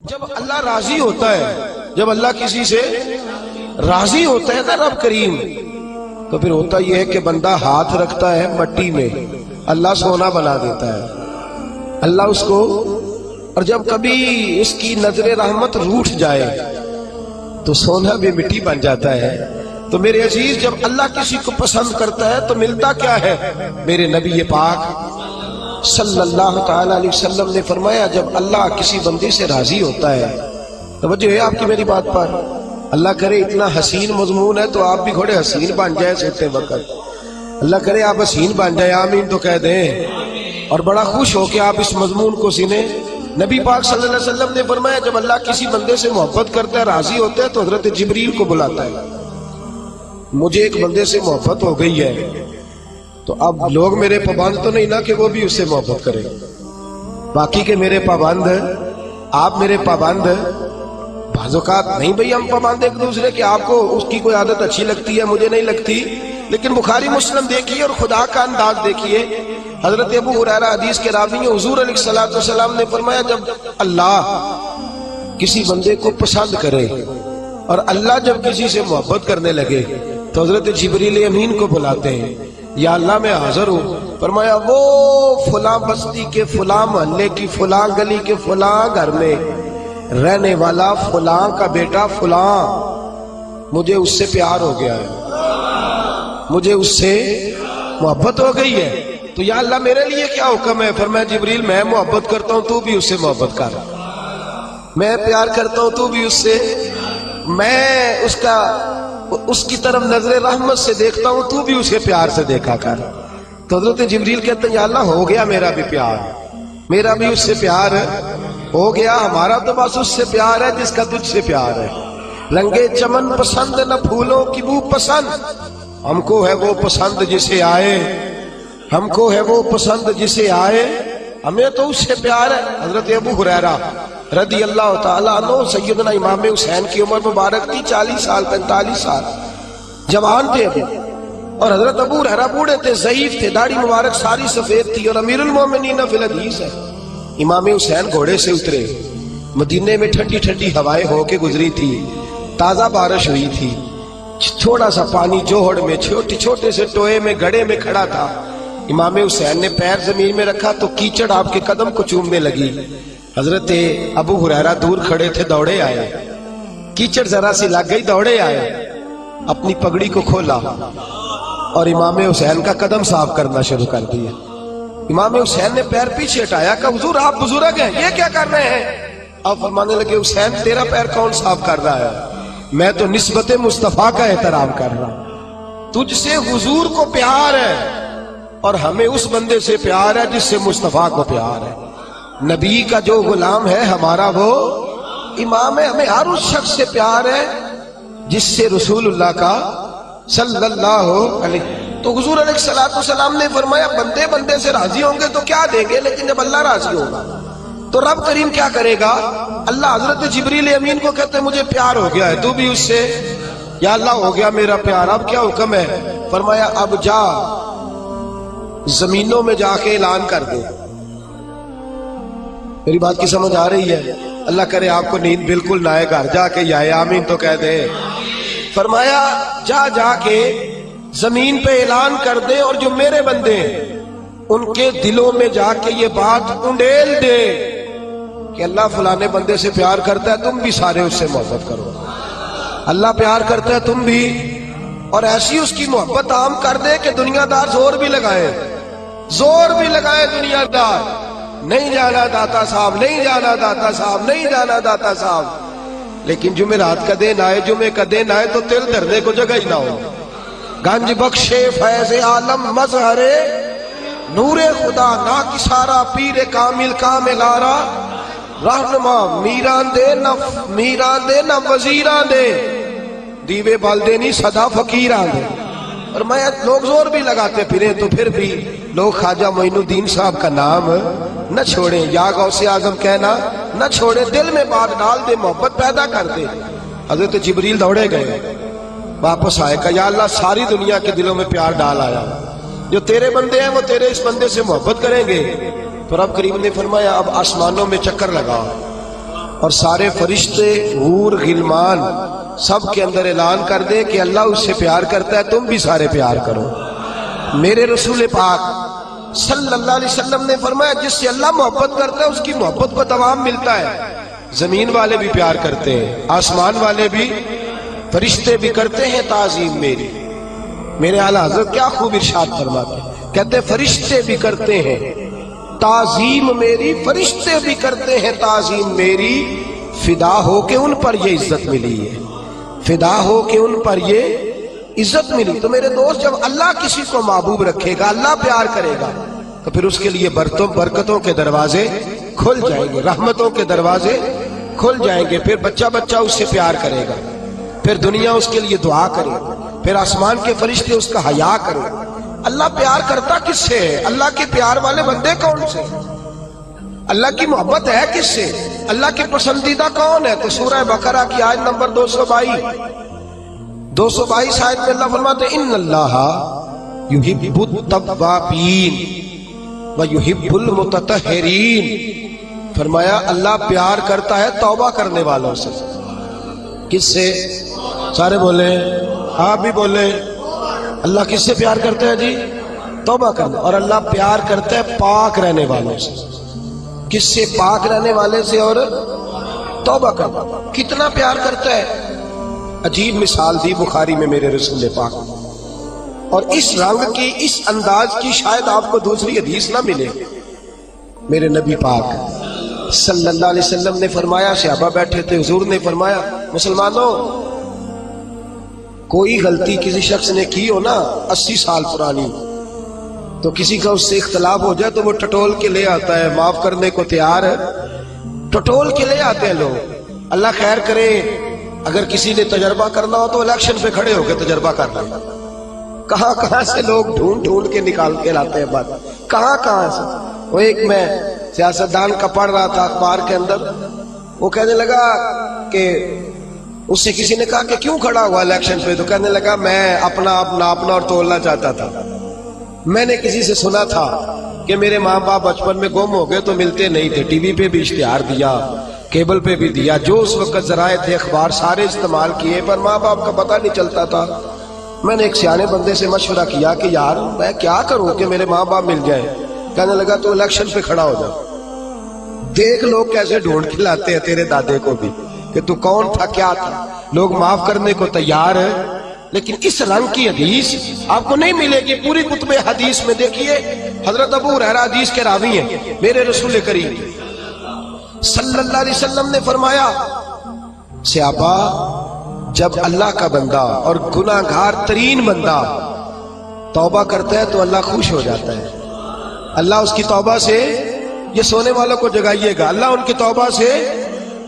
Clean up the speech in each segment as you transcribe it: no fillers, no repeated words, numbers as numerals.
جب اللہ راضی ہوتا ہے، جب اللہ کسی سے راضی ہوتا ہے نا رب کریم، تو پھر ہوتا یہ ہے کہ بندہ ہاتھ رکھتا ہے مٹی میں، اللہ سونا بنا دیتا ہے اللہ اس کو۔ اور جب کبھی اس کی نظر رحمت روٹھ جائے تو سونا بھی مٹی بن جاتا ہے۔ تو میرے عزیز، جب اللہ کسی کو پسند کرتا ہے تو ملتا کیا ہے؟ میرے نبی پاک صلی اللہ تعالی علیہ وسلم نے فرمایا، جب اللہ کسی بندے سے راضی ہوتا ہے، توجہ ہے آپ کی میری بات پر، اللہ کرے اتنا حسین مضمون ہے تو آپ بھی گھوڑے حسین بن جائے سوتے وقت، اللہ کرے آپ حسین بن جائے، آمین تو کہہ دیں، اور بڑا خوش ہو کہ آپ اس مضمون کو سنیں۔ نبی پاک صلی اللہ علیہ وسلم نے فرمایا، جب اللہ کسی بندے سے محبت کرتا ہے، راضی ہوتا ہے، تو حضرت جبریل کو بلاتا ہے۔ مجھے ایک بندے سے محبت ہو گئی ہے، تو اب لوگ میرے پابند تو نہیں نا کہ وہ بھی اس سے محبت کرے، باقی کے میرے پابند، آپ میرے پابند، بعض اوقات نہیں بھئی ہم پابند ایک دوسرے کے، آپ کو اس کی کوئی عادت اچھی لگتی ہے، مجھے نہیں لگتی، لیکن بخاری مسلم دیکھیے اور خدا کا انداز دیکھیے۔ حضرت ابو ہریرہ حدیث کے راوی ہیں، حضور علیہ الصلوۃ والسلام نے فرمایا، جب اللہ کسی بندے کو پسند کرے اور اللہ جب کسی سے محبت کرنے لگے تو حضرت جبریل امین کو بلاتے ہیں، یا اللہ میں حاضر ہوں۔ فرمایا، وہ فلاں بستی کے فلاں محلے کی فلاں گلی کے فلاں گھر میں رہنے والا فلاں کا بیٹا فلاں، مجھے اس سے پیار ہو گیا ہے، مجھے اس سے محبت ہو گئی ہے، تو یا اللہ میرے لیے کیا حکم ہے؟ فرمایا، جبریل میں محبت کرتا ہوں، تو بھی اس سے محبت کر، میں پیار کرتا ہوں، تو بھی اس سے، میں اس کی طرف نظر رحمت سے دیکھتا ہوں، تو بھی اسے پیار سے دیکھا کر۔ تو حضرت جبریل کہتے ہیں، یا اللہ ہو گیا میرا بھی پیار، میرا بھی اس سے پیار ہو گیا، ہمارا تو بس اس سے پیار ہے جس کا تجھ سے پیار ہے۔ رنگے چمن پسند نہ پھولوں کی بو پسند، ہم کو ہے وہ پسند جسے آئے، ہم کو ہے وہ پسند جسے آئے، ہمیں تو اس سے پیار ہے۔ حضرت ابو ہریرہ رضی اللہ تعالیٰ عنہ، سیدنا امام حسین کی عمر مبارک تھی 40 سال 45 سال، جوان تھے ابھی، اور حضرت ابو ہریرہ بوڑھے تھے، ضعیف تھے، داڑھی مبارک ساری سفید تھی، اور امیر المومنین فی الحدیث ہے۔ امام حسین گھوڑے سے اترے، مدینے میں ٹھنڈی ٹھنڈی ہوائیں ہو کے گزری تھی، تازہ بارش ہوئی تھی، تھوڑا سا پانی جوہڑ میں چھوٹے سے ٹوئے میں گڑھے میں کھڑا تھا۔ امام حسین نے پیر زمین میں رکھا تو کیچڑ آپ کے قدم کو چومنے لگی۔ حضرت ابو ہریرہ دور کھڑے تھے، دوڑے آئے، کیچڑ ذرا سی لگ گئی، دوڑے آئے، اپنی پگڑی کو کھولا اور امام حسین کا قدم صاف کرنا شروع کر دیا۔ امام حسین نے پیر پیچھے ہٹایا کہ حضور آپ بزرگ ہیں، یہ کیا کر رہے ہیں؟ اب فرمانے لگے، حسین تیرا پیر کون صاف کر رہا ہے؟ میں تو نسبت مصطفیٰ کا احترام کر رہا ہوں، تجھ سے حضور کو پیار ہے اور ہمیں اس بندے سے پیار ہے جس سے مصطفیٰ کو پیار ہے۔ نبی کا جو غلام ہے ہمارا وہ امام ہے، ہمیں ہر اس شخص سے پیار ہے جس سے رسول اللہ کا صلی اللہ علیہ۔ تو حضور علیہ السلام نے فرمایا، بندے بندے سے راضی ہوں گے تو کیا دیں گے، لیکن جب اللہ راضی ہوگا تو رب کریم کیا کرے گا؟ اللہ حضرت جبریل امین کو کہتے ہیں، مجھے پیار ہو گیا ہے، تو بھی اس سے، یا اللہ ہو گیا میرا پیار، اب کیا حکم ہے؟ فرمایا، اب جا زمینوں میں جا کے اعلان کر دے۔ میری بات کی سمجھ آ رہی ہے؟ اللہ کرے آپ کو نیند بالکل نہ آئے، گھر جا کے یا آمین تو کہہ دے۔ فرمایا، جا کے زمین پہ اعلان کر دے، اور جو میرے بندے ان کے دلوں میں جا کے یہ بات انڈیل دے کہ اللہ فلانے بندے سے پیار کرتا ہے، تم بھی سارے اس سے محبت کرو، اللہ پیار کرتا ہے تم بھی، اور ایسی اس کی محبت عام کر دے کہ دنیا دار زور بھی لگائے دنیا دار، نہیں جانا داتا صاحب، نہیں جانا داتا صاحب، نہیں جانا داتا صاحب، لیکن جمعرات کا دن آئے، جمعے کا دن آئے تو تل دھرنے کو جگہ ہی نہ ہو۔ گنج بخشے فیض عالم مظہر نور خدا نا کسارا، پیر کامل کامل آرا، رہنما میران دے نہ وزیران دے، دیوے بالدے نہیں صدا فقیران دے۔ اور میں لوگ زور بھی لگاتے پھریں تو پھر بھی لوگ خواجہ معین الدین صاحب کا نام نہ چھوڑیں، یا غوث اعظم کہنا نہ چھوڑیں، دل میں بات ڈال دے، محبت پیدا کر دے۔ حضرت جبریل دوڑے گئے، واپس آئے، کہا یا اللہ ساری دنیا کے دلوں میں پیار ڈال آیا، جو تیرے بندے ہیں وہ تیرے اس بندے سے محبت کریں گے۔ تو رب کریم نے فرمایا، اب آسمانوں میں چکر لگاؤ، اور سارے فرشتے حور غلمان سب کے اندر اعلان کر دے کہ اللہ اس سے پیار کرتا ہے، تم بھی سارے پیار کرو۔ میرے رسول پاک صلی اللہ علیہ وسلم نے فرمایا جس سے اللہ محبت کرتا ہے اس کی محبت کو دوام ملتا ہے۔ زمین والے بھی پیار کرتے ہیں، آسمان والے بھی، فرشتے بھی کرتے ہیں تعظیم میری۔ میرے اعلی حضرت کیا خوب ارشاد فرماتے ہیں، کہتے ہیں فرشتے بھی کرتے ہیں تعظیم میری، فرشتے بھی کرتے ہیں تعظیم میری، فدا ہو کے ان پر یہ عزت ملی ہے، فدا ہو کے ان پر یہ عزت ملی۔ تو میرے دوست جب اللہ کسی کو محبوب رکھے گا، اللہ پیار کرے گا، تو پھر اس کے لیے برکتوں کے دروازے کھل جائیں گے، رحمتوں کے دروازے کھل جائیں گے، پھر بچہ بچہ اس سے پیار کرے گا، پھر دنیا اس کے لیے دعا کرے گا، پھر آسمان کے فرشتے اس کا حیا کرے گا۔ اللہ پیار کرتا کس سے ہے؟ اللہ کے پیار والے بندے کون سے؟ اللہ کی محبت ہے کس سے؟ اللہ کے پسندیدہ کون ہے؟ تو سورہ بقرہ کی آیت نمبر 222 آیت میں اللہ فرماتے ہیں ان اللہ یحب التوابین ویحب المتطہرین، فرمایا اللہ پیار کرتا ہے توبہ کرنے والوں سے۔ کس سے؟ سارے بولیں، آپ بھی بولیں، اللہ کس سے پیار کرتا ہے جی؟ توبہ کرنا۔ اور اللہ پیار کرتا ہے پاک رہنے والوں سے۔ کس سے؟ پاک رہنے والے سے اور توبہ کرنا۔ کتنا پیار کرتا ہے؟ عجیب مثال دی بخاری میں میرے رسول پاک، اور اس رنگ کی، اس انداز کی شاید آپ کو دوسری حدیث نہ ملے۔ میرے نبی پاک صلی اللہ علیہ وسلم نے فرمایا، صحابہ بیٹھے تھے، حضور نے فرمایا مسلمانوں کوئی غلطی کسی شخص نے کی ہو نا 80 سال پرانی، تو کسی کا اس سے اختلاف ہو جائے تو وہ ٹٹول کے لے آتا ہے، معاف کرنے کو تیار ہے، ٹٹول کے لے آتے ہیں لوگ۔ اللہ خیر کرے، اگر کسی نے تجربہ کرنا ہو تو الیکشن پہ کھڑے ہو کے تجربہ کر لیں، کہاں کہاں سے لوگ ڈھونڈ ڈھونڈ کے نکال کے لاتے ہیں بات، کہاں کہاں سے۔ وہ ایک میں سیاستدان کا پڑھ رہا تھا اخبار کے اندر، وہ کہنے لگا کہ اس سے کسی نے کہا کہ کیوں کھڑا ہوا الیکشن پہ، تو کہنے لگا میں اپنا آپ ناپنا اور تولنا چاہتا تھا۔ میں نے کسی سے سنا تھا کہ میرے ماں باپ بچپن میں گم ہو گئے تو ملتے نہیں تھے، ٹی وی پہ بھی اشتہار دیا، کیبل پہ بھی دیا، جو اس وقت ذرائع تھے اخبار سارے استعمال کیے، پر ماں باپ کا پتہ نہیں چلتا تھا۔ میں نے ایک سیانے بندے سے مشورہ کیا کہ یار میں کیا کروں کہ میرے ماں باپ مل جائیں۔ کہنے لگا تو الیکشن پہ کھڑا ہو جا، دیکھ لوگ کیسے ڈھونڈ کے لاتے ہیں تیرے دادے کو بھی کہ تو کون تھا کیا تھا، لوگ معاف کرنے کو تیار ہے۔ لیکن اس رنگ کی حدیث آپ کو نہیں ملے گی پوری کتب حدیث میں۔ دیکھیے حضرت ابو ہریرہ حدیث کے راوی ہیں، میرے رسول کریم صلی اللہ علیہ وسلم نے فرمایا صحابہ جب اللہ کا بندہ اور گناہ گار ترین بندہ توبہ کرتا ہے تو اللہ خوش ہو جاتا ہے، اللہ اس کی توبہ سے، یہ سونے والوں کو جگائیے گا، اللہ ان کی توبہ سے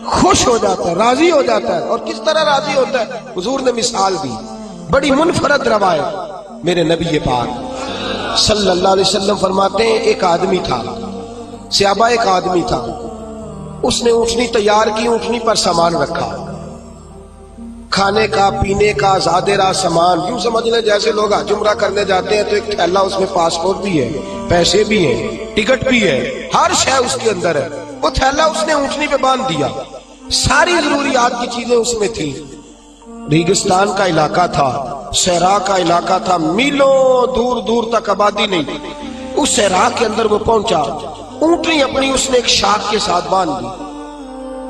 خوش ہو جاتا ہے، راضی ہو جاتا ہے۔ اور کس طرح راضی ہوتا ہے؟ حضور نے مثال دی، بڑی منفرد روایت، میرے نبی پاک صلی اللہ علیہ وسلم فرماتے ہیں ایک آدمی تھا، صحابہ ایک آدمی تھا، اس نے اونٹنی تیار کی، اونٹنی پر سامان رکھا، کھانے کا پینے کا زیادہ راہ سامان، یوں سمجھ لیں جیسے لوگ حج عمرہ کرنے جاتے ہیں تو ایک تھیلا، اس میں پاسپورٹ بھی ہے، پیسے بھی ہیں، ٹکٹ بھی ہے، ہر شے اس کے اندر ہے۔ وہ تھیلا اس نے اونٹنی پہ باندھ دیا، ساری ضروریات کی چیزیں اس میں تھی۔ ریگستان کا علاقہ تھا، صحرا کا علاقہ تھا، میلوں دور دور تک آبادی نہیں تھی۔ اس صحرا کے اندر وہ پہنچا، اونٹنی اپنی اس نے ایک شاخ کے ساتھ باندھ دی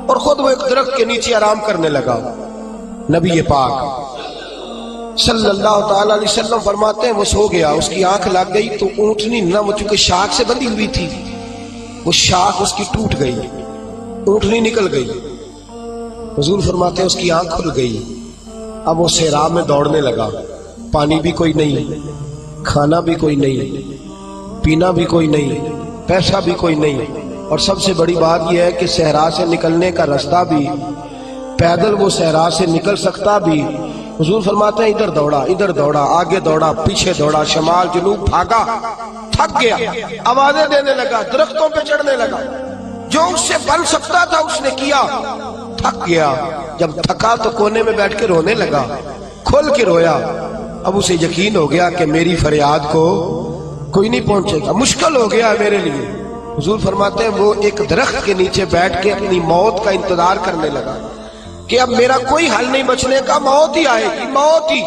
اور خود وہ ایک درخت کے نیچے آرام کرنے لگا۔ نبی پاک صلی اللہ تعالی علیہ وسلم فرماتے ہیں وہ سو گیا، اس کی آنکھ لگ گئی تو اونٹنی نہ، وہ چونکہ شاخ سے بندھی ہوئی تھی، وہ شاخ اس کی ٹوٹ گئی، اونٹنی نکل گئی۔ حضور فرماتے ہیں اس کی آنکھ کھل گئی، اب وہ صحرا میں دوڑنے لگا، پانی بھی کوئی نہیں، کھانا بھی کوئی نہیں، پینا بھی کوئی نہیں، پیسہ بھی کوئی نہیں، اور سب سے بڑی بات یہ ہے کہ صحرا سے نکلنے کا راستہ بھی، پیدل وہ صحرا سے نکل سکتا بھی۔ حضور فرماتے ہیں ادھر دوڑا، آگے دوڑا، پیچھے دوڑا، شمال جنوب بھاگا، تھک گیا، آوازیں دینے لگا، درختوں پہ چڑھنے لگا، جو اس سے بن سکتا تھا اس نے کیا، تھک گیا۔ جب تھکا تو کونے میں بیٹھ کے رونے لگا، کھول کے رویا۔ اب اسے یقین ہو گیا کہ میری فریاد کو کوئی نہیں پہنچے گا، مشکل ہو گیا میرے لیے، حضور فرماتے ہیں وہ ایک درخت کے نیچے بیٹھ کے اپنی موت کا انتظار کرنے لگا کہ اب میرا کوئی حل نہیں بچنے کا، موت ہی آئے گی، موت ہی۔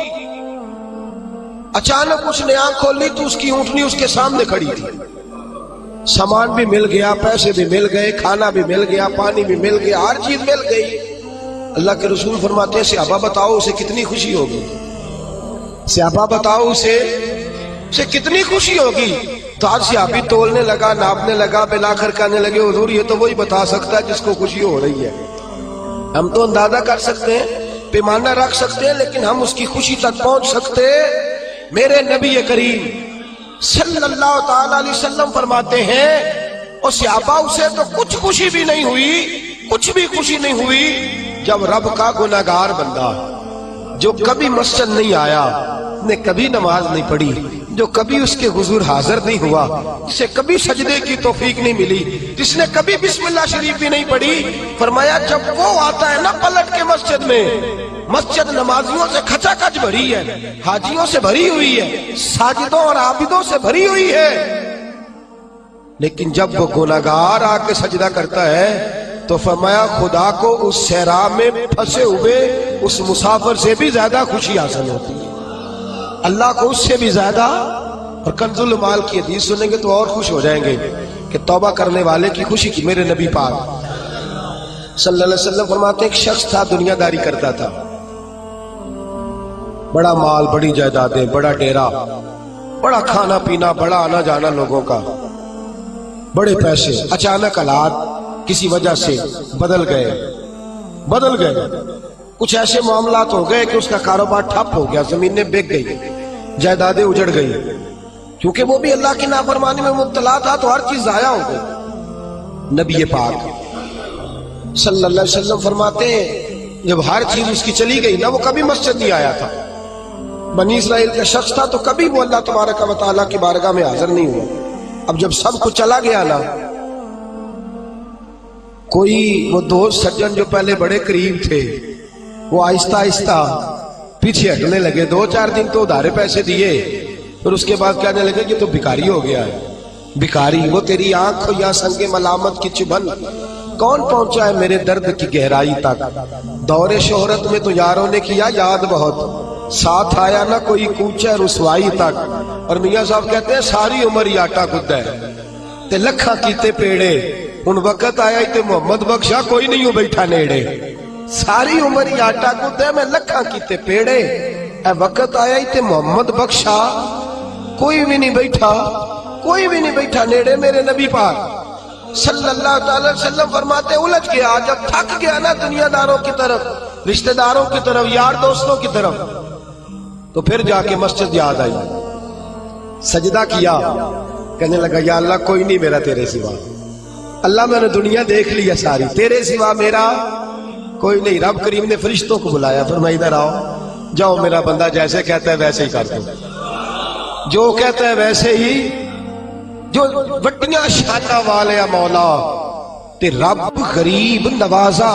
اچانک اس نے آنکھ کھولی تو اس کی اونٹنی اس کے سامنے کھڑی تھی، سامان بھی مل گیا، پیسے بھی مل گئے، کھانا بھی مل گیا، پانی بھی مل گیا، ہر چیز مل گئی۔ اللہ کے رسول فرماتے ہیں صحابہ بتاؤ اسے کتنی خوشی ہوگی، صحابہ بتاؤ اسے کتنی خوشی ہوگی۔ تو ہر صحابی تولنے لگا، ناپنے لگا، بلاخر کہنے لگے حضور یہ تو وہی بتا سکتا ہے جس کو خوشی ہو رہی ہے، ہم تو اندازہ کر سکتے ہیں، پیمانہ رکھ سکتے ہیں، لیکن ہم اس کی خوشی تک پہنچ سکتے۔ میرے نبی کریم صلی اللہ تعالی علیہ وسلم فرماتے ہیں اور صحابہ اسے تو کچھ خوشی بھی نہیں ہوئی، کچھ بھی خوشی نہیں ہوئی جب رب کا گناہگار بندہ جو کبھی مسجد نہیں آیا، نے کبھی نماز نہیں پڑھی، جو کبھی اس کے حضور حاضر نہیں ہوا، جسے کبھی سجدے کی توفیق نہیں ملی، جس نے کبھی بسم اللہ شریف بھی نہیں پڑھی، فرمایا جب وہ آتا ہے نا پلٹ کے مسجد میں، مسجد نمازیوں سے کھچا کھچ بھری ہے، حاجیوں سے بھری ہوئی ہے، ساجدوں اور عابدوں سے بھری ہوئی ہے، لیکن جب وہ گناہگار آ کے سجدہ کرتا ہے تو فرمایا خدا کو اس صحرا میں پھنسے ہوئے اس مسافر سے بھی زیادہ خوشی حاصل ہوتی ہے، اللہ کو اس سے بھی زیادہ۔ اور کنز المال کی حدیث سنیں گے تو اور خوش ہو جائیں گے کہ توبہ کرنے والے کی خوشی کی۔ میرے نبی پاک صلی اللہ علیہ وسلم فرماتے ہیں ایک شخص تھا، دنیا داری کرتا تھا، بڑا مال، بڑی جائیدادیں، بڑا ڈیرا، بڑا کھانا پینا، بڑا آنا جانا لوگوں کا، بڑے پیسے۔ اچانک حالات کسی وجہ سے بدل گئے، کچھ ایسے معاملات ہو گئے کہ اس کا کاروبار ٹھپ ہو گیا، زمینیں بک گئی، جائیدادیں اجڑ گئی، کیونکہ وہ بھی اللہ کی نافرمانی میں مبتلا تھا تو ہر چیز ضائع ہو گئی۔ نبی پاک صلی اللہ علیہ وسلم فرماتے ہیں جب ہر چیز اس کی چلی گئی نا، وہ کبھی مسجد نہیں آیا تھا، بنی اسرائیل کا شخص تھا، تو کبھی وہ اللہ تبارک و تعالیٰ کی بارگاہ میں حاضر نہیں ہوا۔ اب جب سب کچھ چلا گیا نا، کوئی وہ دوست سجن جو پہلے بڑے قریب تھے وہ آہستہ آہستہ پیچھے ہٹنے لگے، 2-4 دن تو ادھارے پیسے دیے، پھر اس کے بعد کہنے لگے کہ تو بھکاری ہو گیا ہے، بھکاری، وہ تیری آنکھ یا سنگ ملامت کی چبھن کون پہنچا ہے میرے درد کی گہرائی تک، دور شہرت میں تو یاروں نے کیا یاد بہت، ساتھ آیا نہ کوئی کوچہ رسوائی تک۔ اور میاں صاحب کہتے ہیں ساری عمر ہی آٹا گدا ہے تے لکھاں کیتے پیڑے، ان وقت آیا تے محمد بخشا کوئی نہیں ہو بیٹھا نیڑے، ساری عمر ہی آٹا گدا میں لکھاں کیتے پیڑے، اے وقت آیا تے محمد بخشا کوئی بھی نہیں بیٹھا نیڑے۔ میرے نبی پاک صلی اللہ تعالی وسلم فرماتے الجھ گیا، جب تھک گیا نا دنیا داروں کی طرف، رشتہ داروں کی طرف، یار دوستوں کی طرف، تو پھر جا کے مسجد یاد آئی، سجدہ کیا، کہنے لگا یا اللہ کوئی نہیں میرا تیرے سوا، اللہ میں نے دنیا دیکھ لیا ساری، تیرے سوا میرا کوئی نہیں۔ رب کریم نے فرشتوں کو بلایا، فرمایا ادھر آؤ، جاؤ میرا بندہ جیسے کہتا ہے ویسے ہی کر دو، جو کہتا ہے ویسے ہی، جو وڈیاں شانہ والے مولا تے رب غریب نوازا،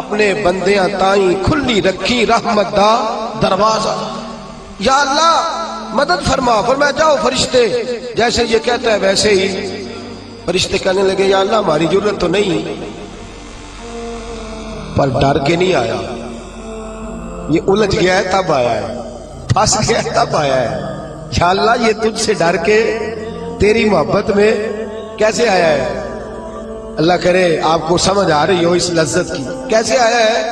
اپنے بندیاں تائیں کھلی رکھی رحمت دا دروازہ، یا اللہ مدد فرما۔ فرمایا جاؤ فرشتے جیسے یہ کہتا ہے ویسے ہی۔ فرشتے کہنے لگے یا اللہ ہماری ضرورت تو نہیں، پر ڈر کے نہیں آیا، یہ الجھ گیا ہے تب آیا ہے، پھنس گیا ہے تب آیا ہے، یا اللہ یہ تجھ سے ڈر کے تیری محبت میں کیسے آیا ہے؟ اللہ کرے آپ کو سمجھ آ رہی ہو اس لذت کی، کیسے آیا ہے؟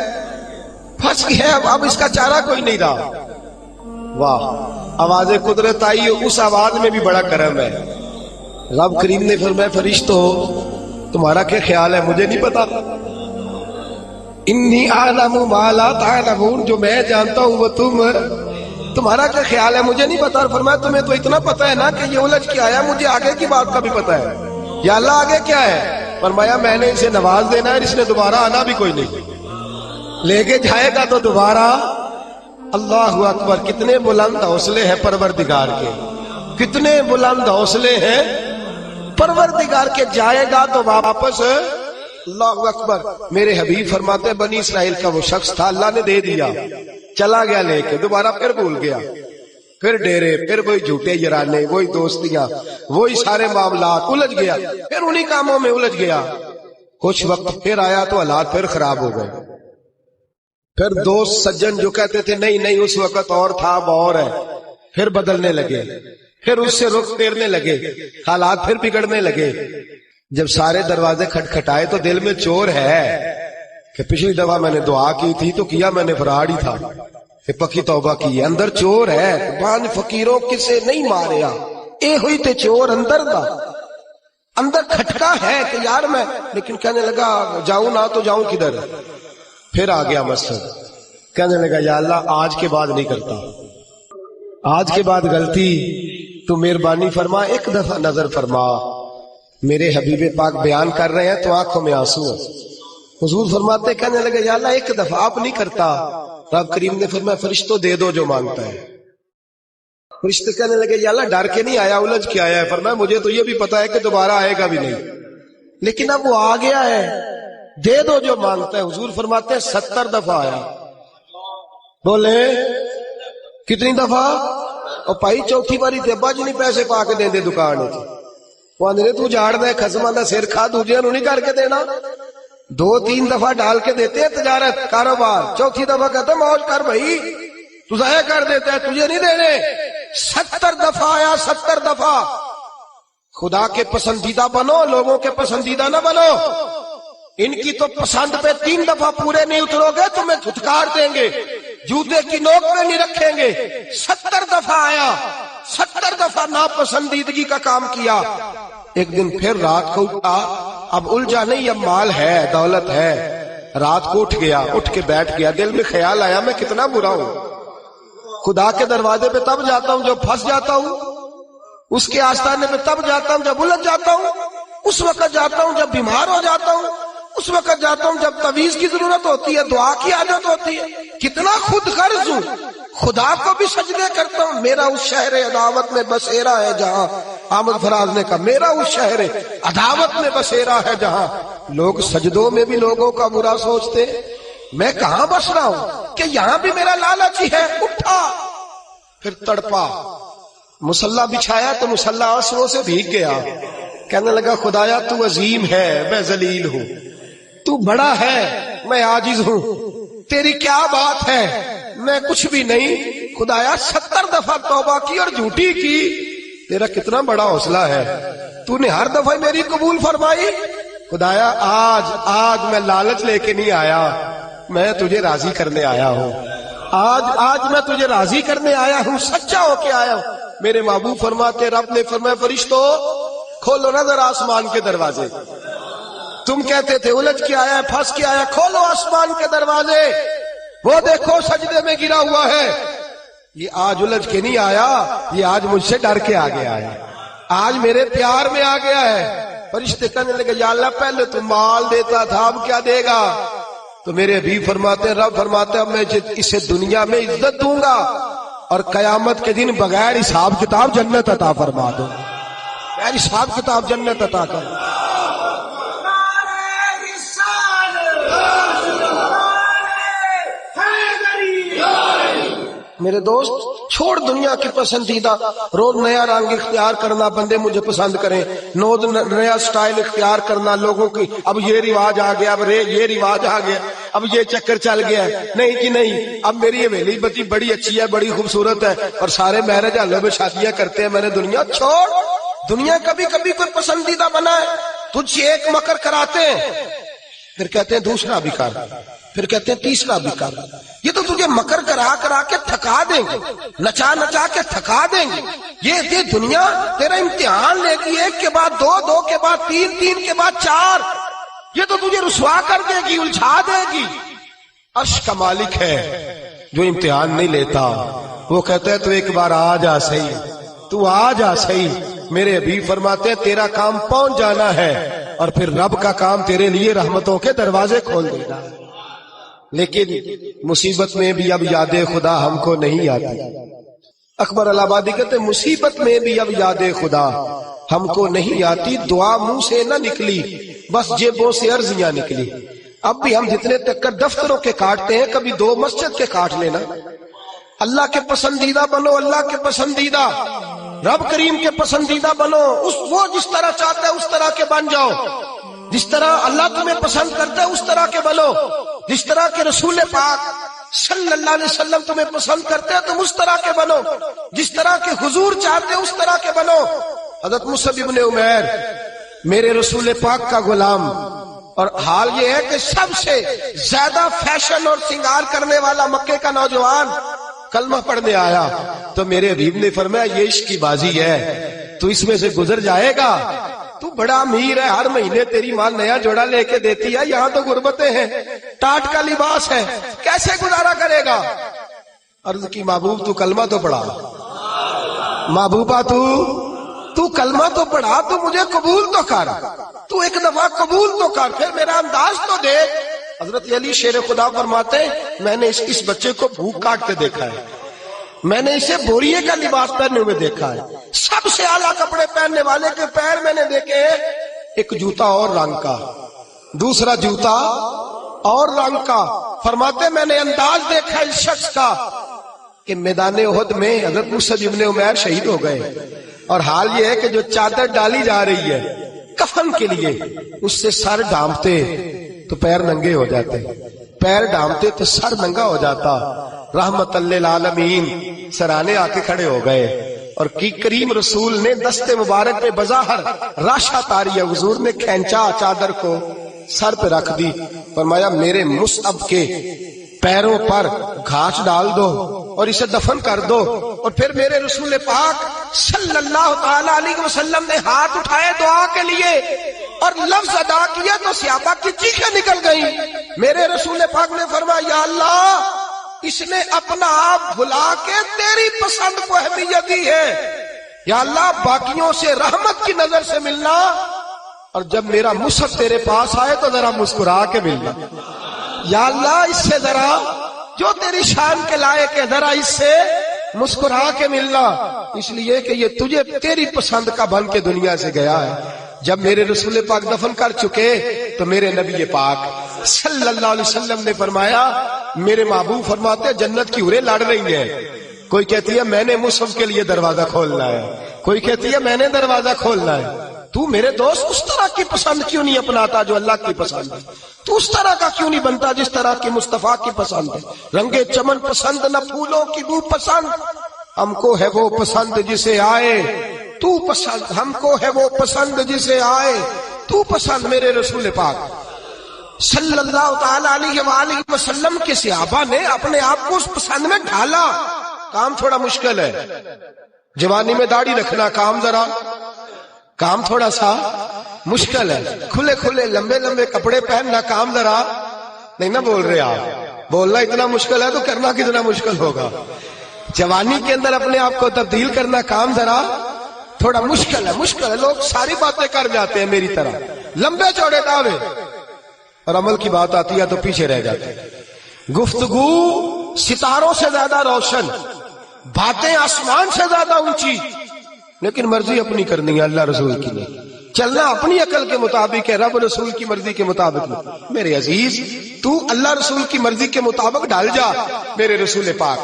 پھنس گیا ہے، اب اس کا چارہ کوئی نہیں رہا۔ واہ، آواز قدرت آئی، اس آواز میں بھی بڑا کرم ہے۔ رب کریم نے فرمایا فرشتو تمہارا کیا خیال ہے مجھے نہیں پتا، انی اعلم ما لا تعلمون، جو میں جانتا ہوں وہ تمہارا کیا خیال ہے مجھے نہیں پتا۔ اور فرمایا تمہیں تو اتنا پتا ہے نا کہ یہ الجھ کے آیا، مجھے آگے کی بات کا بھی پتا ہے، یا اللہ آگے کیا ہے؟ فرمایا میں نے اسے نواز دینا ہے، اس نے دوبارہ آنا بھی کوئی نہیں، لے کے جائے گا تو دوبارہ۔ اللہ اکبر، کتنے بلند حوصلے ہیں پروردگار کے، کتنے بلند حوصلے ہیں پروردگار کے، جائے گا تو واپس۔ اللہ اکبر۔ میرے حبیب فرماتے ہیں بنی اسرائیل کا وہ شخص تھا، اللہ نے دے دیا، چلا گیا لے کے، دوبارہ پھر بھول گیا، پھر ڈیرے، پھر وہی جھوٹے یارانے، وہی دوستیاں، وہی سارے معاملات، الجھ گیا، پھر انہی کاموں میں الجھ گیا. کچھ وقت پھر آیا تو حالات پھر خراب ہو گئے. پھر دوست سجن جو کہتے تھے نہیں نہیں اس وقت اور تھا اب اور ہے، پھر بدلنے لگے، پھر اس سے رخ پھیرنے لگے، حالات پھر بگڑنے لگے. جب سارے دروازے کھٹکھٹائے تو دل میں چور ہے کہ پچھلی دفعہ میں نے دعا کی تھی تو کیا میں نے فراڈ ہی تھا، کہ پکی توبہ کی ہے. اندر چور ہے. بان فقیروں کسے نہیں ماریا، اے ہوئی تے چور اندر دا. اندر کھٹکا ہے کہ یار میں، لیکن کہنے لگا جاؤں نہ تو جاؤں کدھر. پھر آ گیا مسجد، کہنے لگا یا اللہ آج کے بعد نہیں کرتا، آج کے بعد غلطی تو مہربانی فرما، ایک دفعہ نظر فرما. میرے حبیب پاک بیان کر رہے ہیں تو آنکھوں میں آنسو ہیں. حضور فرماتے کہنے لگے یا اللہ ایک دفعہ آپ نہیں کرتا. رب کریم نے فرمایا فرشتوں دے دو جو مانگتا ہے. فرشتے کہنے لگے یا اللہ ڈر کے نہیں آیا، الجھ کے آیا ہے. فرمایا مجھے تو یہ بھی پتا ہے کہ دوبارہ آئے گا بھی نہیں، لیکن اب وہ آ گیا ہے، دے دو جو مانگتا ہے. حضور فرماتے ہیں 70 دفعہ آیا. بولے کتنی دفعہ؟ اور پائی چوتھی باری تے ابا جی نہیں پیسے پا کے دیں دے دکان وہ آندے تو جاڑ دے خزمہ دا سر کھا دوجے انہوں نہیں کر کے دینا. 2-3 دفعہ ڈال کے دیتے ہیں تجارت کاروبار، چوتھی دفعہ کہتے ہیں موج کر بھائی تو ضائع کر دیتا ہے، تجھے نہیں دینے. 70 دفعہ آیا، 70 دفعہ. خدا کے پسندیدہ بنو، لوگوں کے پسندیدہ نہ بنو. ان کی تو پسند پہ 3 دفعہ پورے نہیں اترو گے تمہیں دھتکار دیں گے، جوتے کی نوک میں نہیں رکھیں گے. 70 دفعہ آیا، 70 دفعہ ناپسندیدگی کا کام کیا. ایک دن پھر رات کو اٹھا، اب الجھا نہیں، اب مال ہے، دولت ہے. رات کو اٹھ گیا، اٹھ کے بیٹھ گیا. دل میں خیال آیا میں کتنا برا ہوں، خدا کے دروازے پہ تب جاتا ہوں جب پھنس جاتا ہوں، اس کے آستانے پہ تب جاتا ہوں جب الجھ جاتا ہوں، اس وقت جاتا ہوں جب بیمار ہو جاتا ہوں، اس وقت جاتا ہوں جب تعویذ کی ضرورت ہوتی ہے، دعا کی حاجت ہوتی ہے. کتنا خود غرض ہوں، خدا کو بھی سجدے کرتا ہوں. میرا اس شہر عداوت میں بسیرا ہے جہاں، احمد فراز نے کہا میرا اس شہر عداوت میں بسیرا ہے جہاں. لوگ سجدوں میں بھی لوگوں کا برا سوچتے، میں کہاں بس رہا ہوں کہ یہاں بھی میرا لالچ ہی ہے. اٹھا پھر تڑپا، مصلی بچھایا تو مصلی آنسوؤں سے بھیگ گیا. کہنے لگا خدایا تو عظیم ہے، میں ذلیل ہوں، تو بڑا ہے، میں عاجز ہوں، تیری کیا بات ہے، میں کچھ بھی نہیں. خدایا 70 دفعہ توبہ کی اور جھوٹی کی، تیرا کتنا بڑا حوصلہ ہے، تو نے ہر دفعہ میری قبول فرمائی. خدایا آج میں لالچ لے کے نہیں آیا، میں تجھے راضی کرنے آیا ہوں. آج میں تجھے راضی کرنے آیا ہوں، سچا ہو کے آیا ہوں. میرے محبوب فرماتے رب نے فرمایا فرشتوں کھولو نظر آسمان کے دروازے. تم کہتے تھے الجھ کے آیا ہے، پھنس کے آیا، کھولو آسمان کے دروازے. وہ دیکھو سجدے میں گرا ہوا ہے. یہ آج الجھ کے نہیں آیا، یہ آج مجھ سے ڈر کے آ گیا ہے، آج میرے پیار میں آ گیا ہے. فرشتے کہنے لگے یا اللہ پہلے تو مال دیتا تھا، اب کیا دے گا؟ تو میرے حبیب فرماتے رب فرماتے اب میں اسے دنیا میں عزت دوں گا اور قیامت کے دن بغیر حساب کتاب جنت عطا فرما دوں. بغیر حساب کتاب جنت عطا کر. میرے دوست چھوڑ دنیا کی پسندیدہ، روز نیا رنگ اختیار کرنا، بندے مجھے پسند کریں، روز نیا سٹائل اختیار کرنا لوگوں کی. اب یہ رواج آ گیا، اب یہ رواج آ گیا، اب یہ چکر چل گیا. نہیں جی نہیں، اب میری حویلی بتی بڑی اچھی ہے، بڑی خوبصورت ہے اور سارے میرج ہالوں میں شادیاں کرتے ہیں. میں نے دنیا چھوڑ، دنیا کبھی کبھی کوئی پسندیدہ بنا ہے، تجھ سے ایک مکر کراتے ہیں، پھر کہتے ہیں دوسرا بھی کر، پھر کہتے ہیں تیسرا بھی کر. یہ تو تجھے مکر کرا کرا کے تھکا دیں گے، نچا نچا کے تھکا دیں گے. یہ دنیا تیرا امتحان لے گی، ایک کے بعد دو، دو کے بعد تین، تین کے بعد چار. یہ تو تجھے رسوا کر دے گی، الجھا دے گی. عرش کا مالک ہے جو امتحان نہیں لیتا، وہ کہتا ہے تو ایک بار آ جا صحیح، تو آ جا صحیح. میرے حبیب فرماتے ہیں تیرا کام پہنچ جانا ہے اور پھر رب کا کام تیرے لیے رحمتوں کے دروازے کھول دینا. لیکن مصیبت میں بھی اب یاد خدا ہم کو نہیں آتی. اکبر الہ آبادی کہتے مصیبت میں بھی اب یاد خدا ہم کو نہیں آتی. دعا منہ سے نہ نکلی، بس جیبوں سے عرضیاں نکلی. اب بھی ہم جتنے تک دفتروں کے کاٹتے ہیں، کبھی 2 مسجد کے کاٹ لینا. اللہ کے پسندیدہ بنو، اللہ کے پسندیدہ، رب کریم کے پسندیدہ بنو، وہ جس طرح چاہتے ہیں اس طرح کے بن جاؤ، جس طرح اللہ تمہیں پسند کرتا ہے اس طرح کے بنو، جس طرح کے رسول پاک صلی اللہ علیہ وسلم تمہیں پسند کرتے ہیں تم اس طرح کے بنو، جس طرح کے حضور چاہتے ہیں اس طرح کے بنو۔ حضرت مصعب ابن عمیر میرے رسول پاک کا غلام، اور حال یہ ہے کہ سب سے زیادہ فیشن اور سنگار کرنے والا مکے کا نوجوان کلمہ پڑھنے آیا تو میرے حبیب نے فرمایا یہ عشق کی بازی ہے، تو اس میں سے گزر جائے گا، تو بڑا امیر ہے، ہر مہینے تیری ماں نیا جوڑا لے کے دیتی ہے، یہاں تو غربتیں ہیں، ٹاٹ کا لباس ہے، کیسے گزارا کرے گا؟ عرض کی محبوب تو کلمہ تو پڑھا، محبوبہ تو کلمہ تو پڑھا، تو مجھے قبول تو کر، تو ایک دفعہ قبول تو کر، پھر میرا انداز تو دے۔ حضرت علی شیر خدا فرماتے میں نے اس بچے کو بھوک کاٹتے دیکھا ہے، میں نے اسے بوریے کا لباس پہننے ہوئے دیکھا ہے، سب سے اعلیٰ کپڑے پہننے والے کے پیر میں نے دیکھے، ایک جوتا اور رنگ کا، دوسرا جوتا اور رنگ کا۔ فرماتے میں نے انداز دیکھا اس شخص کا کہ میدان احد میں حضرت مصعب ابن عمیر شہید ہو گئے، اور حال یہ ہے کہ جو چادر ڈالی جا رہی ہے کفن کے لیے، اس سے سر ڈھانپتے تو پیر ننگے ہو جاتے، پیر ڈھانپتے تو سر ننگا ہو جاتا۔ رحمت للعالمین سرانے آ کے کھڑے ہو گئے، اور کی کریم رسول نے دست مبارک پہ بظاہر راشا تاری، حضور نے کھینچا چادر کو، سر پہ رکھ دی، فرمایا میرے مصعب کے پیروں پر گھاس ڈال دو اور اسے دفن کر دو۔ اور پھر میرے رسول پاک صلی اللہ تعالی علیہ وسلم نے ہاتھ اٹھائے دعا کے لیے اور لفظ ادا کیا تو صحابہ کی چیخیں نکل گئی۔ میرے رسول پاک نے فرمایا یا اللہ، اس نے اپنا آپ بھلا کے تیری پسند کو اہمیت دی ہے، یا اللہ باقیوں سے رحمت کی نظر سے ملنا، اور جب میرا مصعب تیرے پاس آئے تو ذرا مسکرا کے ملنا، یا اللہ اس سے ذرا جو تیری شان کے لائق ہے ذرا اس سے مسکرا کے ملنا، اس لیے کہ یہ تجھے تیری پسند کا بن کے دنیا سے گیا ہے۔ جب میرے رسول پاک دفن کر چکے تو میرے نبی پاک صلی اللہ علیہ وسلم نے فرمایا، میرے محبوب فرماتے جنت کی حوریں لڑ رہی ہیں، کوئی کہتی ہے میں نے مصعب کے لیے دروازہ کھولنا ہے، کوئی کہتی ہے میں نے دروازہ کھولنا ہے۔ تو میرے دوست اس طرح کی پسند کیوں نہیں اپناتا جو اللہ کی پسند ہے؟ تو اس طرح کا کیوں نہیں بنتا جس طرح کی مصطفیٰ کی پسند ہے؟ رنگے چمن پسند نہ پھولوں کی بو پسند، ہم کو ہے وہ پسند جسے آئے تو پسند، ہم کو ہے وہ پسند جسے آئے تو پسند۔ میرے رسول پاک صلی اللہ تعالی علیہ وآلہ وسلم کے صحابہ نے اپنے آپ کو اس پسند میں ڈھالا۔ کام تھوڑا مشکل ہے، جوانی میں داڑھی رکھنا کام تھوڑا سا مشکل ہے، کھلے کھلے لمبے لمبے کپڑے پہننا کام ذرا نہیں نہ بول رہے آپ، بولنا اتنا مشکل ہے تو کرنا کتنا مشکل ہوگا۔ جوانی کے اندر اپنے آپ کو تبدیل کرنا کام ذرا تھوڑا مشکل ہے۔ لوگ ساری باتیں کر جاتے ہیں میری طرح، لمبے چوڑے دعوے، اور عمل کی بات آتی ہے تو پیچھے رہ جاتے ہیں۔ گفتگو ستاروں سے زیادہ روشن، باتیں آسمان سے زیادہ اونچی، لیکن مرضی اپنی کرنی ہے، اللہ رسول کی نہیں۔ چلنا اپنی عقل کے مطابق ہے، رب رسول کی مرضی کے مطابق نہیں۔ میرے عزیز تو اللہ رسول کی مرضی کے مطابق ڈال جا۔ میرے رسول پاک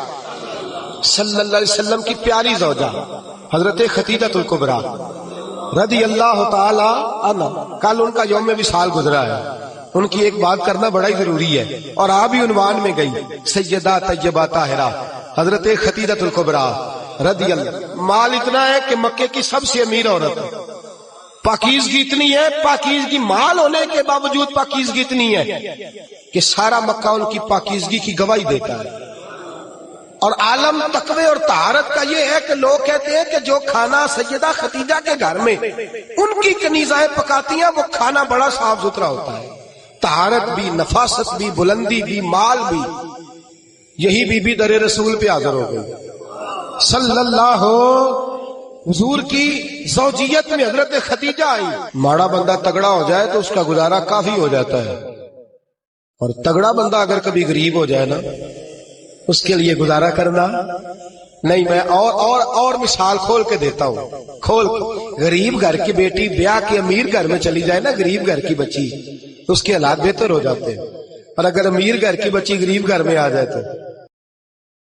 صلی اللہ علیہ وسلم کی پیاری زوجہ حضرت خدیجہ الکبریٰ رضی اللہ تعالی عنہا، کل ان کا یوم وصال گزرا ہے، ان کی ایک بات کرنا بڑا ہی ضروری ہے، اور آپ بھی عنوان میں گئی سیدہ طیبہ طاہرہ حضرت خدیجہ الکبریٰ رضی اللہ۔ مال اتنا ہے کہ مکے کی سب سے امیر عورت ہے، پاکیزگی اتنی ہے، پاکیزگی مال ہونے کے باوجود پاکیزگی اتنی ہے کہ سارا مکہ ان کی پاکیزگی کی گواہی دیتا ہے۔ اور عالم تقوی اور طہارت کا یہ ہے کہ لوگ کہتے ہیں کہ جو کھانا سیدہ خدیجہ کے گھر میں ان کی کنیزائیں پکاتی ہیں وہ کھانا بڑا صاف ستھرا ہوتا ہے، طہارت بھی، نفاست بھی، بلندی بھی، مال بھی۔ یہی بی بی در رسول پہ حاضر ہو گئی صلی اللہ، حضور کی زوجیت میں حضرت خدیجہ آئی۔ ماڑا بندہ تگڑا ہو جائے تو اس کا گزارا کافی ہو جاتا ہے، اور تگڑا بندہ اگر کبھی غریب ہو جائے نا اس کے لیے گزارا کرنا نہیں۔ میں اور مثال کھول کے دیتا ہوں۔ غریب گھر کی بیٹی بیاہ کے امیر گھر میں چلی جائے نا، غریب گھر کی بچی، اس کے حالات بہتر ہو جاتے ہیں، اور اگر امیر گھر کی بچی غریب گھر میں آ جائے تو